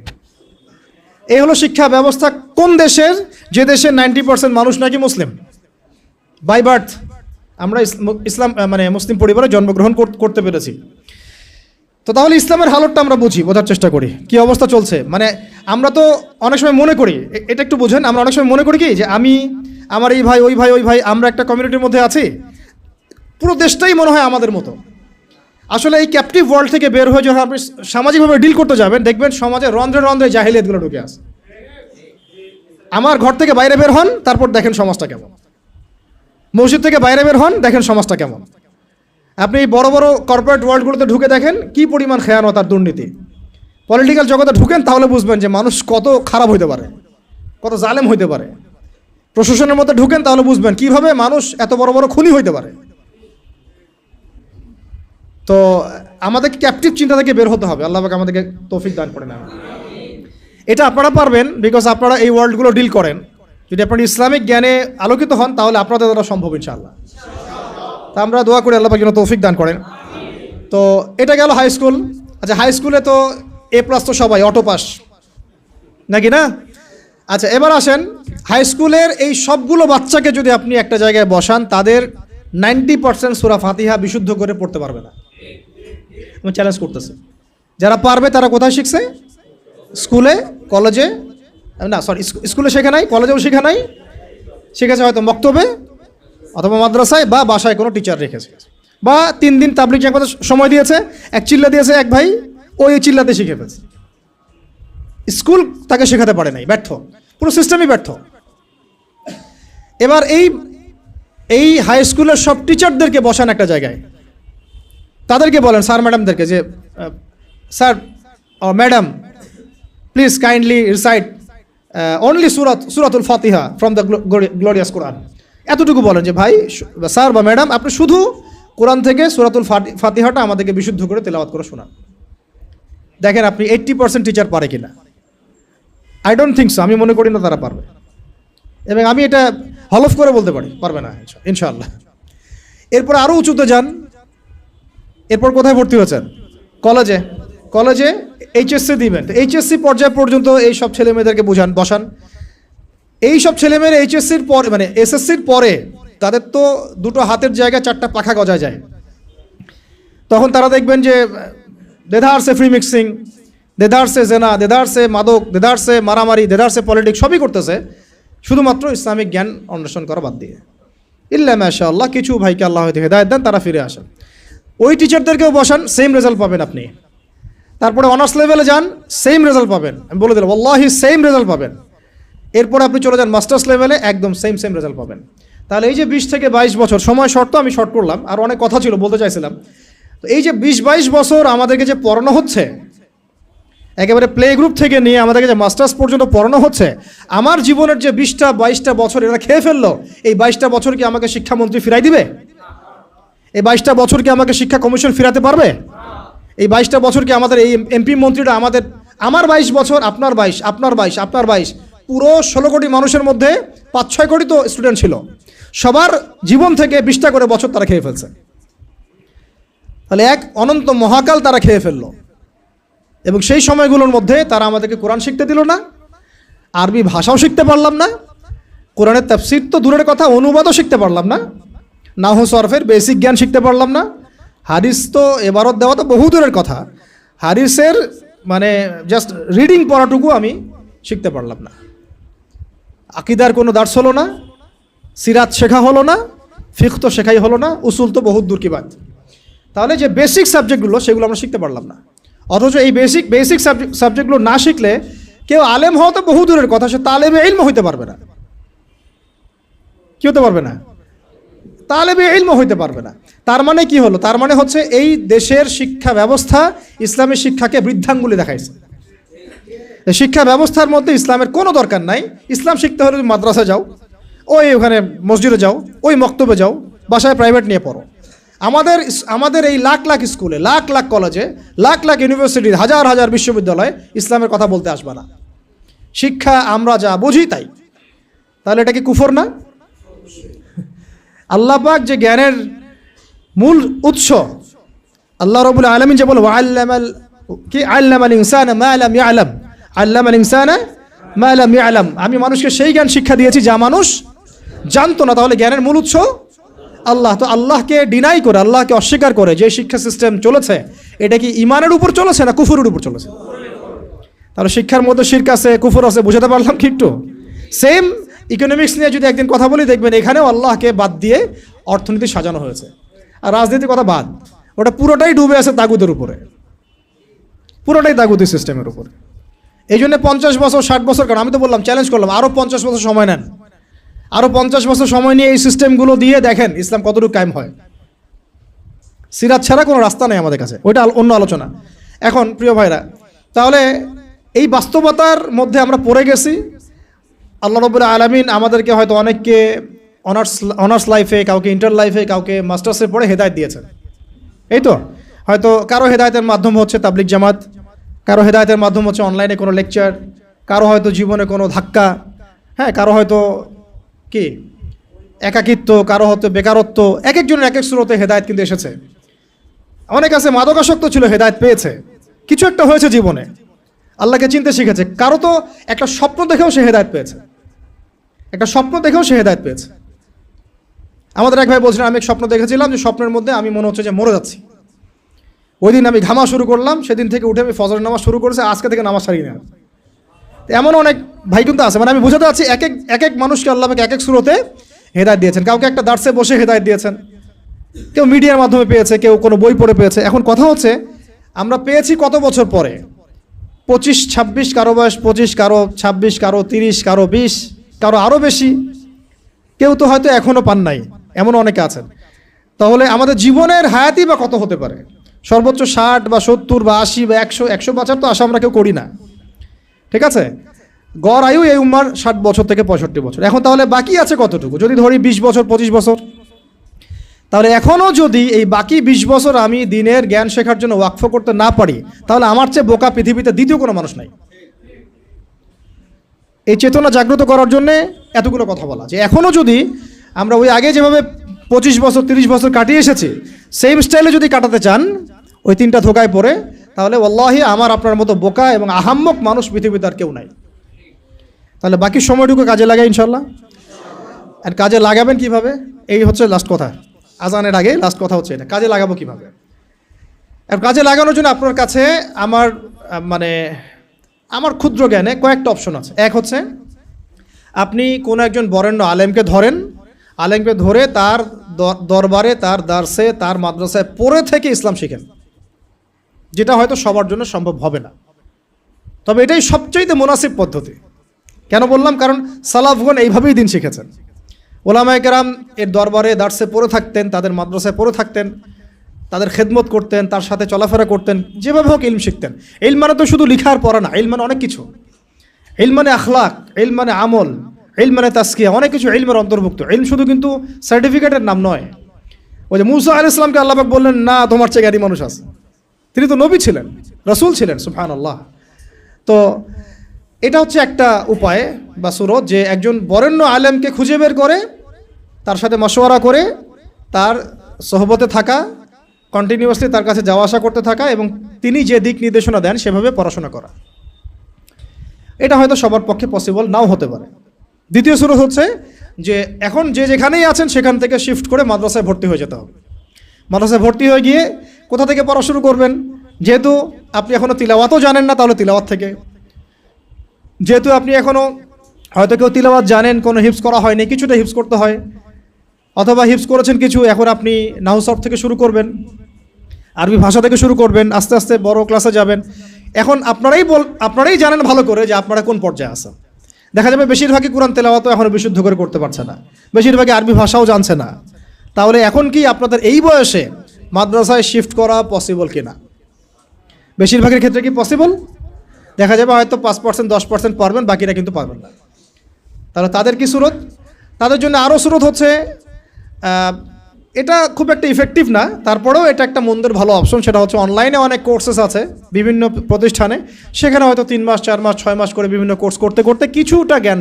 এই হলো শিক্ষা ব্যবস্থা কোন দেশের, যে দেশের 90% মানুষ নাকি মুসলিম বাই বার্থ। আমরা ইসলাম মানে মুসলিম পরিবারে জন্মগ্রহণ করতে পেরেছি। তো তাহলে ইসলামের হালতটা আমরা বোঝার চেষ্টা করি, কি অবস্থা চলছে। মানে আমরা তো অনেক সময় মনে করি, এটা একটু বোঝেন, আমরা অনেক সময় মনে করি কি যে আমার এই ভাই, ওই ভাই, ওই ভাই, আমরা একটা কমিউনিটির মধ্যে আছি, পুরো দেশটাই মনে হয় আমাদের মতো। আসলে এই ক্যাপটিভ ওয়ার্ল্ড থেকে বের হয়ে যখন আপনি সামাজিকভাবে ডিল করতে যাবেন, দেখবেন সমাজে রন্ধ্রে রন্ধ্রে জাহিলিয়াতগুলো ঢুকে আছে। আমার ঘর থেকে বাইরে বের হন, তারপর দেখেন সমাজটা কেমন। মসজিদ থেকে বাইরে বের হন, দেখেন সমাজটা কেমন। আপনি বড় বড় কর্পোরেট ওয়ার্ল্ডগুলোতে ঢুকে দেখেন কি পরিমাণ খেয়ানত আর দুর্নীতি। পলিটিক্যাল জগতে ঢুকেন, তাহলে বুঝবেন যে মানুষ কত খারাপ হইতে পারে, কত জালেম হইতে পারে। প্রশাসনের মধ্যে ঢুকেন, তাহলে বুঝবেন কিভাবে মানুষ এত বড় বড় খুনি হইতে পারে। তো আমাদের ক্যাপটিভ চিন্তা থেকে বের হতে হবে, আল্লাহ পাক আমাদেরকে তৌফিক দান করে না। এটা আপনারা পারবেন, বিকজ আপনারা এই ওয়ার্ল্ডগুলো ডিল করেন। যদি আপনারা ইসলামিক জ্ঞানে আলোকিত হন, তাহলে আপনাদের দ্বারা সম্ভব ইনশাআল্লাহ। তা আমরা দোয়া করি আল্লাহ পাক যেন তৌফিক দান করেন। তো এটা গেল হাই স্কুল। আচ্ছা, হাই স্কুলে তো A+ তো সবাই অটো পাস নাকি না? আচ্ছা, এবার আসেন হাই স্কুলের এই সবগুলো বাচ্চাকে যদি আপনি একটা জায়গায় বসান, তাদের 90% সূরা ফাতিহা বিশুদ্ধ করে পড়তে পারবে না। আমি চ্যালেঞ্জ করতেছি, যারা পারবে তারা কোথায় শিখছে? স্কুলে, কলেজে, না সরি, স্কুলে শেখা নাই, কলেজেও শেখা নাই, শিখেছে হয়তো মক্তবে অথবা মাদ্রাসায় বা বাসায় কোনো টিচার রেখেছে, বা 3 দিন তাবলিগ জামাতে সময় দিয়েছে, এক চিল্লা দিয়েছে এক ভাই, ওই চিল্লাতে শিখে ফেলছে। স্কুল তাকে শেখাতে পারে নাই, ব্যর্থ, পুরো সিস্টেমই ব্যর্থ। এবার এই হাই স্কুলের সব টিচারদেরকে বসান একটা জায়গায়, তাদেরকে বলেন, স্যার ম্যাডামদেরকে যে sir madam please kindly recite only সূরাতুল ফাতিহা ফ্রম দ্য গ্লোরিয়াস কোরআন। এতটুকু বলেন যে ভাই স্যার বা ম্যাডাম, আপনি শুধু কোরআন থেকে সূরাতুল ফাতিহাটা আমাদেরকে বিশুদ্ধ করে তেলাওয়াত করে শোনান। দেখেন আপনি 80% টিচার পারে কিনা। আই ডোন্ট থিঙ্ক সো, আমি মনে করি না তারা পারবে, এবং আমি এটা হলফ করে বলতে পারি পারবে না ইনশাআল্লাহ। এরপর আরও উঁচুতে যান, এরপর কোথায় ভর্তি হয়েছেন? কলেজে এইচএসসি দিবেন। এইচএসসি পর্যায় পর্যন্ত এই সব ছেলে মেয়েদেরকে বসান। এই সব ছেলেমেয়েরা এইচএসসির পর মানে এসএসসির পরে তাদের তো দুটো হাতের জায়গায় চারটা পাখা গজায় যায়। তখন তারা দেখবেন যে দেদারসে ফ্রি মিক্সিং, দেদারসে জেনা, দেদারসে মাদক, দেদারসে মারামারি, দেদারসে পলিটিক্স সবই করতেছে, শুধুমাত্র ইসলামিক জ্ঞান অন্বেষণ করা বাদ দিয়ে। ইল্লা মাশাআল্লাহ, কিছু ভাইকে আল্লাহ হয়তো হেদায়েত দেন, তারা ফিরে আসেন। ওই টিচারদেরকেও বসান, সেম রেজাল্ট পাবেন আপনি। তারপরে অনার্স লেভেলে যান, সেম রেজাল্ট পাবেন, আমি বলে দিলাম ওয়াল্লাহি সেম রেজাল্ট পাবেন। এরপর আপনি চলে যান মাস্টার্স লেভেলে, একদম সেম রেজাল্ট পাবেন। তাহলে এই যে 20 থেকে 22 বছর, সময় শর্ত, আমি শর্ট করলাম, আর অনেক কথা ছিল বলতে চাইছিলাম। তো এই যে 20-22 বছর আমাদেরকে যে পড়ানো হচ্ছে, একেবারে প্লে গ্রুপ থেকে নিয়ে আমাদেরকে যে মাস্টার্স পর্যন্ত পড়ানো হচ্ছে, আমার জীবনের যে 20-22টা বছর এরা খেয়ে ফেললো, এই 22টা বছর কি আমাকে শিক্ষামন্ত্রী ফিরাই দিবে? এই 22টা বছর কি আমাকে শিক্ষা কমিশন ফিরাতে পারবে? এই 22টা বছর কি আমাদের এই এমপি মন্ত্রীরা আমার 22 বছর, আপনার 22, পুরো 16 কোটি মানুষের মধ্যে 5-6 কোটি তো স্টুডেন্ট ছিল, সবার জীবন থেকে 20টা করে বছর তারা খেয়ে ফেলছে। তাহলে এক অনন্ত মহাকাল তারা খেয়ে ফেললো, এবং সেই সময়গুলোর মধ্যে তারা আমাদেরকে কোরআন শিখতে দিল না, আরবি ভাষাও শিখতে পারলাম না, কোরআনের তাফসীর তো দূরের কথা, অনুবাদও শিখতে পারলাম না, নাহু সরফের বেসিক জ্ঞান শিখতে পারলাম না, হাদিস তো এবারত দেওয়া তো বহু দূরের কথা, হাদিসের মানে জাস্ট রিডিং পড়াটুকু আমি শিখতে পারলাম না। আকিদার কোনো দার্স হলো না, সিরাত শেখা হলো না, ফিকহ তো শেখাই হলো না, উসুল তো বহুত দূর কি বাত। তাহলে যে বেসিক সাবজেক্টগুলো সেগুলো আমরা শিখতে পারলাম না। অথচ এই বেসিক সাবজেক্টগুলো না শিখলে কেউ আলেম হওয়া তো বহু দূরের কথা, সে তালেবে ইলম হইতে পারবে না। কি হতে পারবে না? তালেবে ইলম হইতে পারবে না। তার মানে কি হলো? তার মানে হচ্ছে এই দেশের শিক্ষা ব্যবস্থা ইসলামী শিক্ষাকে বৃদ্ধাঙ্গুলি দেখাইছে। শিক্ষা ব্যবস্থার মধ্যে ইসলামের কোনো দরকার নাই। ইসলাম শিখতে হলে তুমি মাদ্রাসা যাও, ওখানে মসজিদে যাও, মক্তবে যাও, বাসায় প্রাইভেট নিয়ে পড়ো। আমাদের এই লাখ লাখ স্কুলে, লাখ লাখ কলেজে, লাখ লাখ ইউনিভার্সিটি, হাজার হাজার বিশ্ববিদ্যালয়ে ইসলামের কথা বলতে আসবে না। শিক্ষা আমরা যা বুঝি তাই। তাহলে এটা কি কুফর না? আল্লাহ পাক যে জ্ঞানের মূল উৎস, আল্লাহ রাব্বুল আলামিন যে বলে আল্লামাল ইনসানা মা লাম ইয়ালাম, আল্লামাল ইনসানা মা লাম ইয়ালাম, আমি মানুষকে সেই জ্ঞান শিক্ষা দিয়েছি যা মানুষ জানতো না। তাহলে জ্ঞানের মূল উৎস আল্লাহ। তো আল্লাহকে ডিনাই করে, আল্লাহকে অস্বীকার করে যে শিক্ষা সিস্টেম চলেছে, এটা কি ইমানের উপর চলেছে না কুফরের উপর চলেছে? তাহলে শিক্ষার মধ্যে শিরক আছে, কুফর আছে, বুঝাতে পারলাম কি একটু? সেম ইকোনমিক্স নিয়ে যদি একদিন কথা বলি, দেখবেন এখানেও আল্লাহকে বাদ দিয়ে অর্থনীতি সাজানো হয়েছে। আর রাজনীতির কথা বাদ, ওটা পুরোটাই ডুবে আছে তাগুদের উপরে, পুরোটাই তাগুতি সিস্টেমের উপরে। এই জন্য 50 বছর 60 বছর, কারণ আমি তো বললাম, চ্যালেঞ্জ করলাম, আরও 50 বছর সময় নেন, আরও 50 বছর সময় নিয়ে এই সিস্টেমগুলো দিয়ে দেখেন ইসলাম কতটুকু কায়েম হয়। সিরাত ছাড়া কোনো রাস্তা নেই আমাদের কাছে, ওইটা অন্য আলোচনা। এখন প্রিয় ভাইরা, তাহলে এই বাস্তবতার মধ্যে আমরা পড়ে গেছি। আল্লাহ রাব্বুল আলামিন আমাদেরকে হয়তো অনেককে অনার্স লাইফে, কাউকে ইন্টার লাইফে, কাউকে মাস্টার্সে পড়ে হেদায়েত দিয়েছেন। এই তো হয়তো কারো হেদায়েতের মাধ্যম হচ্ছে তাবলিগ জামাত, কারো হেদায়েতের মাধ্যম হচ্ছে অনলাইনে কোনো লেকচার, কারো হয়তো জীবনে কোনো ধাক্কা, হ্যাঁ, কারো হয়তো কি একাকিত্ব, কারো হয়তো বেকারত্ব, এক একজনের এক এক স্রোতে হেদায়েত কিন্তু এসেছে। অনেক আছে মাদকাসক্ত ছিল, হেদায়েত পেয়েছে, কিছু একটা হয়েছে জীবনে, আল্লাহকে চিনতে শিখেছে। কারো তো একটা স্বপ্ন দেখেও সে হেদায়েত পেয়েছে, আমাদের এক ভাই বলছিলেন, আমি এক স্বপ্ন দেখেছিলাম যে স্বপ্নের মধ্যে আমি মনে হচ্ছে যে মরে যাচ্ছি। ওই দিন আমি ঘামা শুরু করলাম, সেদিন থেকে উঠে আমি ফজরের নামাজ শুরু করেছি, আজকে থেকে নামাজ ছাড়ি না। এমন অনেক ভাই কিন্তু আছে, মানে আমি বোঝাতে চাচ্ছি এক এক মানুষকে আল্লাহ এক এক সুরতে হেদায়েত দিয়েছেন। কাউকে একটা দার্সে বসে হেদায়েত দিয়েছেন, কেউ মিডিয়ার মাধ্যমে পেয়েছে, কেউ কোনো বই পড়ে পেয়েছে। এখন কথা হচ্ছে আমরা পেয়েছি কত বছর পরে? 25-26, কারো বয়স 25, কারো 26, কারো 30, কারো 20, কারো আরও বেশি, কেউ তো হয়তো এখনও পান নাই, এমন অনেকে আছেন। তাহলে আমাদের জীবনের হায়াতই বা কত হতে পারে? সর্বোচ্চ 60 বা 70 বা 80 বা 100 বাঁচার তো আশা আমরা কেউ করি না। ঠিক আছে? গড় আয়ু এই উম্মার 60 বছর থেকে 65 বছর। এখন তাহলে বাকি আছে কতটুকু? যদি ধরি 20 বছর 25 বছর, তাহলে এখনও যদি এই বাকি 20 বছর আমি দিনের জ্ঞান শেখার জন্য ওয়াকফ করতে না পারি, তাহলে আমার চেয়ে বোকা পৃথিবীতে দ্বিতীয় কোনো মানুষ নাই। এই চেতনা জাগ্রত করার জন্যে এতগুলো কথা বলা, যে এখনও যদি আমরা ওই আগে যেভাবে 25 বছর 30 বছর কাটিয়ে এসেছি, সেম স্টাইলে যদি কাটাতে চান ওই 3টা ধোকায় পড়ে, তাহলে ওয়াল্লাহি আমার আপনার মতো বোকা এবং আহাম্মক মানুষ পৃথিবীতে আর কেউ নাই। তাহলে বাকি সময়টুকু কাজে লাগাই ইনশাল্লাহ। আর কাজে লাগাবেন কিভাবে? এই হচ্ছে লাস্ট কথা, আজানের আগে লাস্ট কথা হচ্ছে এটা, কাজে লাগাবো কিভাবে। আর কাজে লাগানোর জন্য আপনার কাছে আমার ক্ষুদ্র জ্ঞানে কয়েকটা অপশন আছে। এক হচ্ছে আপনি কোনো একজন বরেণ্য আলেমকে ধরেন, আলেমকে ধরে তার দরবারে, তার দার্সে, তার মাদ্রাসায় পড়ে থেকে ইসলাম শিখেন, যেটা হয়তো সবার জন্য সম্ভব হবে না, তবে এটাই সবচেয়ে মুনাসিব পদ্ধতি। কেন বললাম? কারণ সালাফগণ এইভাবেই দিন শিখেছেন। ওলামায়ে কেরাম এর দরবারে দার্সে পড়ে থাকতেন, তাদের মাদ্রাসায় পড়ে থাকতেন, তাদের খেদমত করতেন, তার সাথে চলাফেরা করতেন, যেভাবে হোক ইলম শিখতেন। ইলম মানে তো শুধু লিখা আর পড়া না, ইলম মানে অনেক কিছু। ইলম মানে আখলাক, ইলম মানে আমল, ইলম মানে তাসকিয়া, অনেক কিছু ইলমের অন্তর্ভুক্ত। ইলম শুধু কিন্তু সার্টিফিকেটের নাম নয়। ওই যে মুসা আলাইহিস সালামকে আল্লাহ পাক বললেন, না তোমার চেয়ে জ্ঞানী মানুষ আছে, তিনি তো নবী ছিলেন, রাসূল ছিলেন, সুবহানাল্লাহ। তো এটা হচ্ছে একটা উপায় বা সুরত, যে একজন বরেণ্য আলেমকে খুঁজে বের করে তার সাথে মশওয়ারা করে তার সোহবতে থাকা, কন্টিনিউয়াসলি তার কাছে যাওয়া আসা করতে থাকা এবং তিনি যে দিক নির্দেশনা দেন সেভাবে পড়াশোনা করা। এটা হয়তো সবার পক্ষে পসিবল নাও হতে পারে। দ্বিতীয় সুরত হচ্ছে যে এখন যে যেখানেই আছেন সেখান থেকে শিফট করে মাদ্রাসায় ভর্তি হয়ে যেতে হবে। মাদ্রাসায় ভর্তি হয়ে গিয়ে কোথা থেকে পড়া শুরু করবেন? যেহেতু আপনি এখনও তিলাওয়াতও জানেন না, তাহলে তিলাওয়াত থেকে। যেহেতু আপনি এখনও হয়তো কেউ তিলাওয়াত জানেন, কোনো হিফজ করা হয়নি, কিছুটা হিফজ করতে হয়, অথবা হিফজ করেছেন কিছু, এখন আপনি নাহু সরফ থেকে শুরু করবেন, আরবি ভাষা থেকে শুরু করবেন, আস্তে আস্তে বড় ক্লাসে যাবেন। এখন আপনারাই জানেন ভালো করে যে আপনারা কোন পর্যায়ে আছেন। দেখা যাবে বেশিরভাগই কোরআন তেলাওয়াতও এখনও বিশুদ্ধ করে করতে পারছে না, বেশিরভাগই আরবি ভাষাও জানছে না। তাহলে এখন কি আপনাদের এই বয়সে মাদ্রাসায় শিফট করা পসিবল কিনা? বেশিরভাগের ক্ষেত্রে কি পসিবল? দেখা যাবে হয়তো 5% 10% পারবেন, বাকিরা কিন্তু পারবেন না। তাহলে তাদের কি সুরত? তাদের জন্য আরও সুরত হচ্ছে, এটা খুব একটা ইফেক্টিভ না, তারপরেও এটা একটা মন্দের ভালো অপশন। সেটা হচ্ছে অনলাইনে অনেক কোর্সেস আছে বিভিন্ন প্রতিষ্ঠানে, সেখানে হয়তো 3 মাস 4 মাস 6 মাস করে বিভিন্ন কোর্স করতে করতে কিছুটা জ্ঞান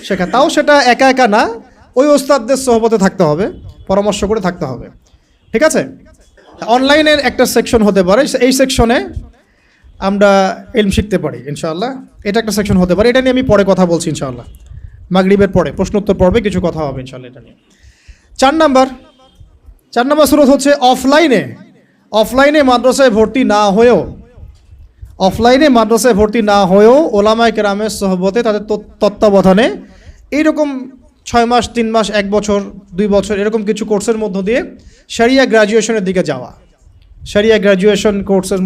শেখা, তাও সেটা একা একা না, ওই ওস্তাদদের সোহবতে থাকতে হবে, পরামর্শ করে থাকতে হবে। ঠিক আছে? অনলাইনের একটা সেকশন হতে পারে, এই সেকশনে আমরা ইলম শিখতে পারি ইনশাআল্লাহ। এটা একটা সেকশন হতে পারে, এটা নিয়ে আমি পরে কথা বলছি ইনশাআল্লাহ। মাগরিবের পরে প্রশ্নোত্তর পর্বে কিছু কথা হবে ইনশাআল্লাহ এটা নিয়ে। 4 নাম্বার সুরত হচ্ছে অফলাইনে মাদ্রাসায় ভর্তি না হয়েও ওলামায়ে কেরামের সোহবতে, তাদের তত্ত্বাবধানে এইরকম 6 মাস 3 মাস 1 বছর 2 বছর এরকম কিছু কোর্সের মধ্য দিয়ে শরিয়া গ্র্যাজুয়েশনের দিকে যাওয়া, শরিয়া গ্র্যাজুয়েশন কোর্সের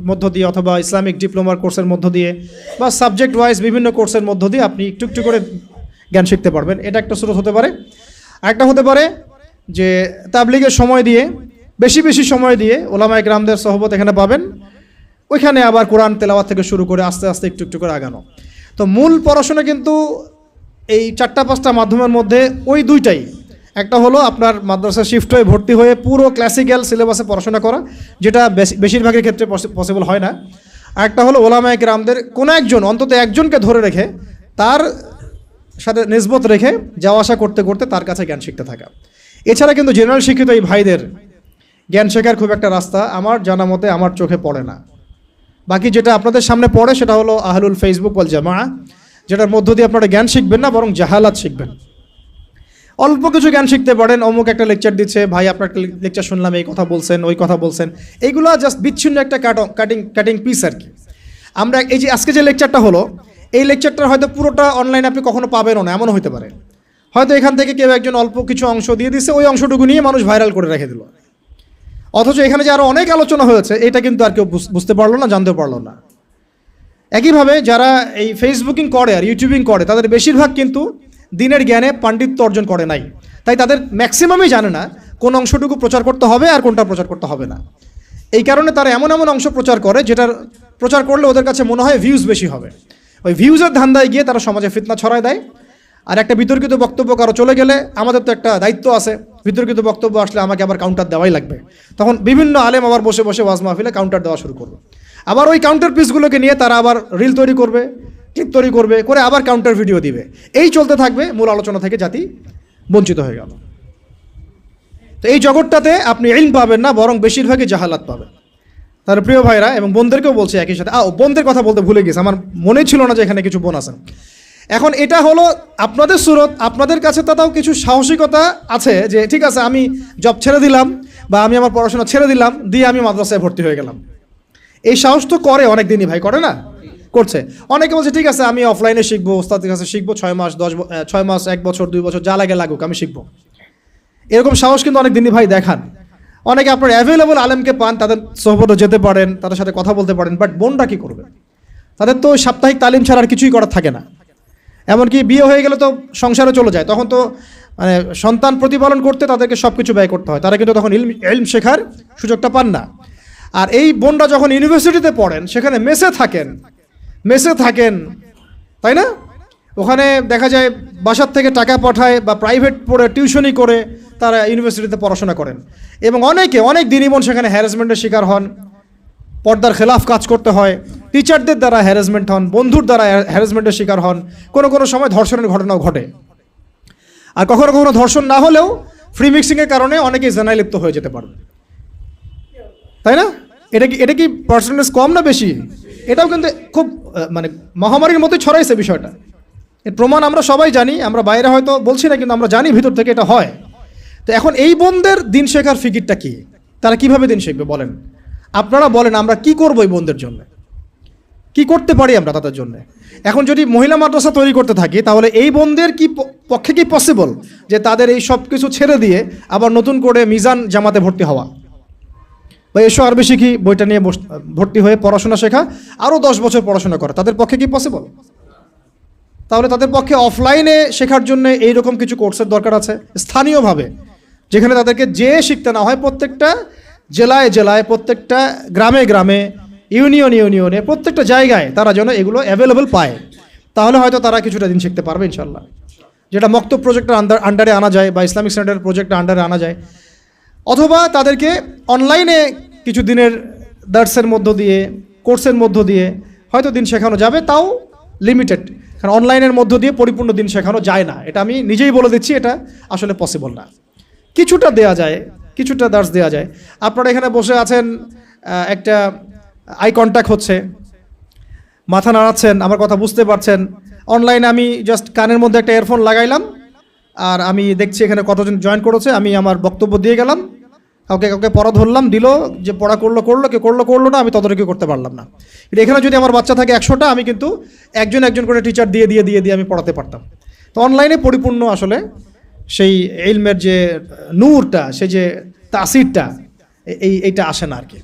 মধ্য দিয়ে অথবা ইসলামিক ডিপ্লোমার কোর্সের মধ্য দিয়ে বা সাবজেক্ট ওয়াইজ বিভিন্ন কোর্সের মধ্য দিয়ে আপনি একটু একটু করে জ্ঞান শিখতে পারবেন। এটা একটা সুরত হতে পারে। আরেকটা হতে পারে যে তাবলিগের সময় দিয়ে, বেশি সময় দিয়ে ওলামায়ে কেরামদের সোহবত এখানে পাবেন, ওইখানে আবার কোরআন তেলাওয়াত থেকে শুরু করে আস্তে আস্তে একটু একটু করে আগানো। তো মূল পড়াশোনা কিন্তু এই 4-5টা মাধ্যমের মধ্যে ওই দুইটাই। একটা হলো আপনার মাদ্রাসা শিফট হয়ে ভর্তি হয়ে পুরো ক্লাসিক্যাল সিলেবাসে পড়াশোনা করা, যেটা বেশিরভাগের ক্ষেত্রে পসিবল হয় না। আরেকটা হলো ওলামায়ে কেরামদের কোনো একজন, অন্তত একজনকে ধরে রেখে তার সাথে নিসবত রেখে যাওয়া আসা করতে করতে তার কাছে জ্ঞান শিখতে থাকা। এছাড়া কিন্তু জেনারেল শিক্ষিত এই ভাইদের জ্ঞান শেখার খুব একটা রাস্তা আমার জানা মতে আমার চোখে পড়ে না। বাকি যেটা আপনাদের সামনে পড়ে সেটা হলো আহলুল ফেসবুক ওয়াল জামাআহ, যেটার মধ্য দিয়ে আপনারা জ্ঞান শিখবেন না, বরং জাহালাত শিখবেন। অল্প কিছু জ্ঞান শিখতে পারেন, অমুক একটা লেকচার দিচ্ছে, ভাই আপনার একটা লেকচার শুনলাম, এই কথা বলছেন ওই কথা বলছেন, এইগুলো জাস্ট বিচ্ছিন্ন একটা কাটিং পিস আর কি। আমরা এই যে আজকে যে লেকচারটা হলো, এই লেকচারটা হয়তো পুরোটা অনলাইনে আপনি কখনো পাবেনও না, এমনও হতে পারে। হয়তো এখান থেকে কেউ একজন অল্প কিছু অংশ দিয়ে দিচ্ছে, ওই অংশটুকু নিয়ে মানুষ ভাইরাল করে রেখে দিল, অথচ এখানে যে আরও অনেক আলোচনা হয়েছে এটা কিন্তু আর কেউ বুঝতে পারলো না, জানতে পারলো না। একইভাবে যারা এই ফেসবুকিং করে আর ইউটিউবিং করে, তাদের বেশিরভাগ কিন্তু দিনের জ্ঞানে পাণ্ডিত্য অর্জন করে নাই, তাই তাদের ম্যাক্সিমামই জানে না কোন অংশটুকু প্রচার করতে হবে আর কোনটা প্রচার করতে হবে না। এই কারণে তারা এমন এমন অংশ প্রচার করে যেটার প্রচার করলে ওদের কাছে মনে হয় ভিউজ বেশি হবে। ওই ভিউজের ধান্দায় গিয়ে তারা সমাজে ফিতনা ছড়ায় দেয়। আর একটা বিতর্কিত বক্তব্য কারো চলে গেলে আমাদের তো একটা দায়িত্ব আছে, বিতর্কিত বক্তব্য আসলে আমাকে আবার কাউন্টার দেওয়াই লাগবে। তখন বিভিন্ন আলেম আবার বসে বসে ওয়াজ মাহফিলে কাউন্টার দেওয়া শুরু করবে। আবার ওই কাউন্টার পিসগুলোকে নিয়ে তারা আবার রিল তৈরি করবে, ক্লিপ তৈরি করবে, করে আবার কাউন্টার ভিডিও দিবে। এই চলতে থাকবে, মূল আলোচনা থেকে জাতি বঞ্চিত হয়ে গেল। তো এই জগৎটাতে আপনি ইলম পাবেন না, বরং বেশিরভাগই জাহালাত পাবেন। তার প্রিয় ভাইরা এবং বোনদেরকেও বলছে একই সাথে, বোনদের কথা বলতে ভুলে গেছে, আমার মনেই ছিল না যে এখানে কিছু বোন আছেন। এখন এটা হলো আপনাদের সুরত, আপনাদের কাছে তাও কিছু সাহসিকতা আছে যে ঠিক আছে আমি জব ছেড়ে দিলাম বা আমি আমার পড়াশোনা ছেড়ে দিলাম, দিয়ে আমি মাদ্রাসায় ভর্তি হয়ে গেলাম। এই সাহস তো করে অনেক দিনই ভাই, করে না? করছে। অনেকে বলছে ঠিক আছে আমি অফলাইনে শিখবো, ওস্তাদের কাছে শিখবো, 6 মাস 6 মাস 1 বছর 2 বছর যা লাগে লাগুক আমি শিখবো। এরকম সাহস কিন্তু অনেক দিনই ভাই দেখান। অনেকে আপনার অ্যাভেলেবল আলেমকে পান, তাদের সোহবতে যেতে পারেন, তাদের সাথে কথা বলতে পারেন, বাট বোনরা কী করবে? তাদের তো সাপ্তাহিক তালিম ছাড়া আর কিছুই করার থাকে না। এমনকি বিয়ে হয়ে গেলে তো সংসারে চলে যায়, তখন তো মানে সন্তান প্রতিপালন করতে তাদেরকে সব কিছু ব্যয় করতে হয়, তারা কিন্তু তখন ইলম শেখার সুযোগটা পান না। আর এই বোনরা যখন ইউনিভার্সিটিতে পড়েন সেখানে মেসে থাকেন, তাই না? ওখানে দেখা যায় বাসার থেকে টাকা পাঠায় বা প্রাইভেট পড়ে টিউশনি করে তারা ইউনিভার্সিটিতে পড়াশোনা করেন। এবং অনেক দিনই বোন সেখানে হ্যারাসমেন্টের শিকার হন, পর্দার খেলাফ কাজ করতে হয়, টিচারদের দ্বারা হ্যারাসমেন্ট হন, বন্ধুর দ্বারা হ্যারাসমেন্টের শিকার হন, কোনো সময় ধর্ষণের ঘটনাও ঘটে। আর কখনো ধর্ষণ না হলেও ফ্রি মিক্সিংয়ের কারণে অনেকেই জেনায় লিপ্ত হয়ে যেতে পারবে, তাই না? এটা কি পার্সেন্টেজ কম না বেশি? এটাও কিন্তু খুব মানে মহামারীর মতোই ছড়াইছে বিষয়টা। এর প্রমাণ আমরা সবাই জানি, আমরা বাইরে হয়তো বলছি না, কিন্তু আমরা জানি ভিতর থেকে এটা হয়। তো এখন এই বোনদের দিন শেখার ফিকিরটা কি? তারা কিভাবে দিন শিখবে বলেন? আপনারা বলেন আমরা কি করবো এই বোনদের জন্য, কি করতে পারি আমরা তাদের জন্য? এখন যদি মহিলা মাদ্রাসা তৈরি করতে থাকি তাহলে এই বোনদের পক্ষে কি পসিবল যে তাদের এই সব কিছু ছেড়ে দিয়ে আবার নতুন করে মিজান জামাতে ভর্তি হওয়া বা এসো আরবি শিখি বইটা নিয়ে ভর্তি হয়ে পড়াশোনা শেখা, আরও 10 বছর পড়াশোনা করা, তাদের পক্ষে কি পসিবল? তাহলে তাদের পক্ষে অফলাইনে শেখার জন্য এইরকম কিছু কোর্সের দরকার আছে স্থানীয়ভাবে, যেখানে তাদেরকে শিখতে না হয়। প্রত্যেকটা জেলায় প্রত্যেকটা গ্রামে ইউনিয়নে প্রত্যেকটা জায়গায় তারা যেন এগুলো অ্যাভেলেবল পায়। তাহলে হয়তো তারা কিছুটা দিন শিখতে পারবে ইনশাল্লাহ। যেটা মক্তব প্রজেক্টের আন্ডারে আনা যায় বা ইসলামিক সেন্টার প্রজেক্টের আন্ডারে আনা যায়, অথবা তাদেরকে অনলাইনে কিছু দিনের দার্সের মধ্য দিয়ে, কোর্সের মধ্য দিয়ে হয়তো দিন শেখানো যাবে, তাও লিমিটেড। কারণ অনলাইনের মধ্য দিয়ে পরিপূর্ণ দিন শেখানো যায় না, এটা আমি নিজেই বলে দিচ্ছি, এটা আসলে পসিবল না। কিছুটা দেয়া যায়, কিছুটা দার্স দেওয়া যায়। আপনারা এখানে বসে আছেন, একটা আই কন্ট্যাক্ট হচ্ছে, মাথা নাড়াচ্ছেন, আমার কথা বুঝতে পারছেন। অনলাইনে আমি জাস্ট কানের মধ্যে একটা ইয়ারফোন লাগাইলাম আর আমি দেখছি এখানে কতজন জয়েন করেছে, আমি আমার বক্তব্য দিয়ে গেলাম, কাউকে পড়া ধরলাম, দিল, যে পড়া করলো, কে করলো না, আমি তদারকি করতে পারলাম না। কিন্তু এখানে যদি আমার বাচ্চা থাকে 100টা, আমি কিন্তু একজন করে টিচার দিয়ে আমি পড়াতে পারতাম। তো অনলাইনে পরিপূর্ণ আসলে সেই ইলমের যে নূরটা, সেই যে তাসিরটা, এইটা আসে না আর কি।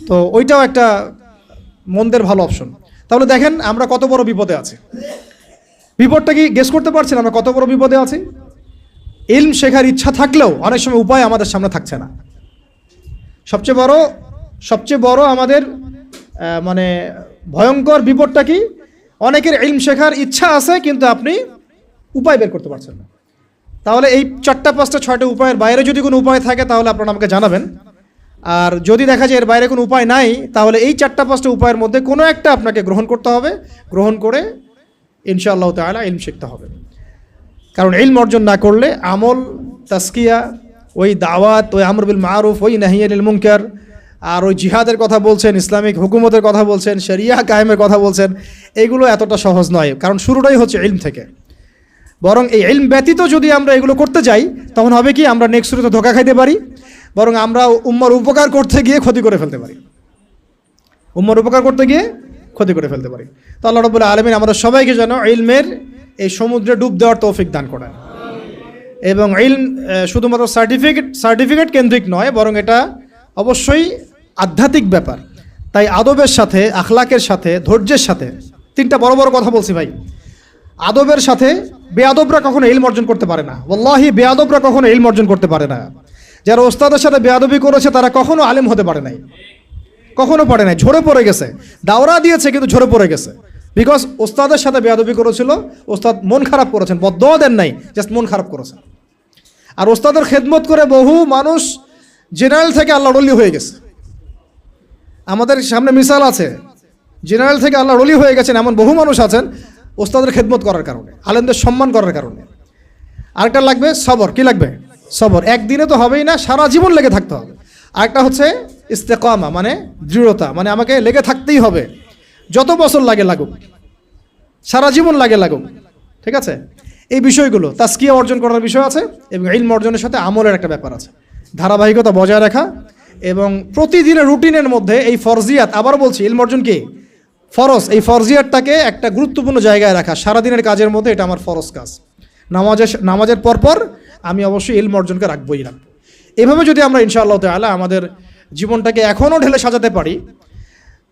তো ওইটাও একটা মন্দের ভালো অপশন। তাহলে দেখেন আমরা কত বড় বিপদে আছি। বিপদটা কি গেস করতে পারছেন আমরা কত বড় বিপদে আছি? ইলম শেখার ইচ্ছা থাকলেও অনেক সময় উপায় আমাদের সামনে থাকছে না। সবচেয়ে বড় আমাদের মানে ভয়ঙ্কর বিপদটা কি? অনেকের ইলম শেখার ইচ্ছা আছে কিন্তু আপনি উপায় বের করতে পারছেন না। তাহলে এই 4টা 5টা 6টা উপায়ের বাইরে যদি কোনো উপায় থাকে তাহলে আপনারা আমাকে জানাবেন। আর যদি দেখা যায় এর বাইরে কোনো উপায় নাই, তাহলে এই 4টা 5টা উপায়ের মধ্যে কোনো একটা আপনাকে গ্রহণ করতে হবে। গ্রহণ করে ইনশাআল্লাহ তাআলা ইলম শিখতে হবে। কারণ ইলম অর্জন না করলে আমল, তাসকিয়া, ওই দাওয়াত, ওই আমর বিল মারুফ, ওই নাহি আনিল মুনকার, আর ওই জিহাদের কথা বলছেন, ইসলামিক হুকুমতের কথা বলছেন, শরিয়া কায়েমের কথা বলছেন, এগুলো এতটা সহজ নয়। কারণ শুরুটাই হচ্ছে ইলম থেকে। বরং এই ইলম ব্যতীত যদি আমরা এগুলো করতে যাই তখন হবে কি, আমরা নেক্সট শুরুতে ধোঁকা খাইতে পারি, বরং আমরা উম্মার উপকার করতে গিয়ে ক্ষতি করে ফেলতে পারি। তো আল্লাহ রাব্বুল আলামিন আমাদের সবাইকে যেন ইলমের এই সমুদ্রে ডুব দেওয়ার তৌফিক দান করেন। এবং ইলম শুধুমাত্র সার্টিফিকেট কেন্দ্রিক নয়, বরং এটা অবশ্যই আধ্যাত্মিক ব্যাপার। তাই আদবের সাথে, আখলাকের সাথে, ধৈর্যের সাথে, 3টা বড় কথা বলছি ভাই। আদবের সাথে বেয়াদবরা কখনো ইলম অর্জন করতে পারে না। ওয়াল্লাহি বেয়াদবরা কখনো ইলম অর্জন করতে পারে না। যারা ওস্তাদের সাথে বেয়াদবি করেছে তারা কখনো আলেম হতে পারে নাই, কখনো পারে নাই, ঝরে পড়ে গেছে। দাওরা দিয়েছে কিন্তু ঝরে পড়ে গেছে, বিকজ ওস্তাদের সাথে বেয়াদবি করেছিল। ওস্তাদ মন খারাপ করেছেন, বদদোয়া দেন নাই, জাস্ট মন খারাপ করেছেন। আর ওস্তাদের খেদমত করে বহু মানুষ জেনারেল থেকে আল্লাহর ওলি হয়ে গেছে। আমাদের সামনে মিসাল আছে, জেনারেল থেকে আল্লাহর ওলি হয়ে গেছেন এমন বহু মানুষ আছেন ওস্তাদের খেদমত করার কারণে, আলেমদের সম্মান করার কারণে। আরেকটা লাগবে সবর। কি লাগবে? সবর। একদিনে তো হবেই না, সারা জীবন লেগে থাকতে হবে। আরেকটা হচ্ছে ইস্তেকামা, মানে দৃঢ়তা, মানে আমাকে লেগে থাকতেই হবে, যত বছর লাগে লাগুক, সারা জীবন লাগুক। ঠিক আছে? এই বিষয়গুলো তাজকিয়া অর্জন করার বিষয় আছে, এবং ইলম অর্জনের সাথে আমলের একটা ব্যাপার আছে। ধারাবাহিকতা বজায় রাখা এবং প্রতিদিনের রুটিনের মধ্যে এই ফরজিয়াত, আবার বলছি ইলম অর্জন কি ফরজ, এই ফরজিয়াতটাকে একটা গুরুত্বপূর্ণ জায়গায় রাখা। সারাদিনের কাজের মধ্যে এটা আমার ফরজ কাজ। নামাজের পরপর আমি অবশ্যই ইলম অর্জনকে রাখবই রাখবো। এভাবে যদি আমরা ইনশাআল্লাহ তাআলা আমাদের জীবনটাকে এখনও ঢেলে সাজাতে পারি,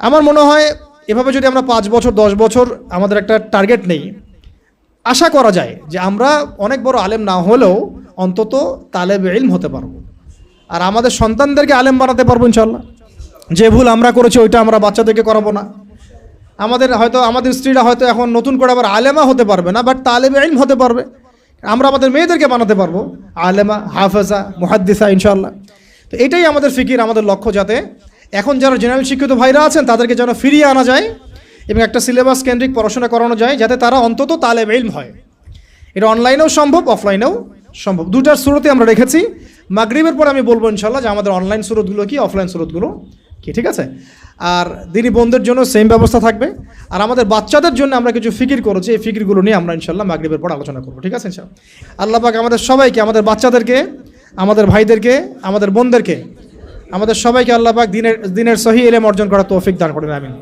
আমার মনে হয় এভাবে যদি আমরা 5 বছর 10 বছর আমাদের একটা টার্গেট নেই, আশা করা যায় যে আমরা অনেক বড় আলেম না হলেও অন্তত তালেবে ইলম হতে পারবো, আর আমাদের সন্তানদেরকে আলেম বানাতে পারবো ইনশাআল্লাহ। যে ভুল আমরা করেছি ওইটা আমরা বাচ্চাদেরকে করাবো না। আমাদের স্ত্রীরা হয়তো এখন নতুন করে আবার আলেমা হতে পারবে না, বাট তালেবে ইলম হতে পারবে। আমরা আমাদের মেয়েদেরকে বানাতে পারবো আলেমা, হাফেজা, মুহাদ্দিসা ইনশাআল্লাহ। তো এটাই আমাদের ফিকির, আমাদের লক্ষ্য, যাতে এখন যারা জেনারেল শিক্ষিত ভাইরা আছেন তাদেরকে যেন ফিরিয়ে আনা যায় এবং একটা সিলেবাস কেন্দ্রিক পড়াশোনা করানো যায়, যাতে তারা অন্তত তালেবে ইলম হয়। এটা অনলাইনেও সম্ভব, অফলাইনেও সম্ভব। দুটার সুরতে আমরা রেখেছি। মাগরিবের পর আমি বলবো ইনশাআল্লাহ যে আমাদের অনলাইন সুরতগুলো কি, অফলাইন সুরতগুলো কি। ঠিক আছে? আর দিনী বোনদের জন্য সেম ব্যবস্থা থাকবে। আর আমাদের বাচ্চাদের জন্য আমরা কিছু ফিকির করেছি, এই ফিকিরগুলো নিয়ে আমরা ইনশাআল্লাহ মাগরিবের পর আলোচনা করবো। ঠিক আছে ইনশাআল্লাহ? আল্লাহ পাক আমাদের সবাইকে, আমাদের বাচ্চাদেরকে, আমাদের ভাইদেরকে, আমাদের বোনদেরকে, আমাদের সবাইকে আল্লাহ পাক দিনের সহি ইলম অর্জন করার তৌফিক দান করেন। আমিন।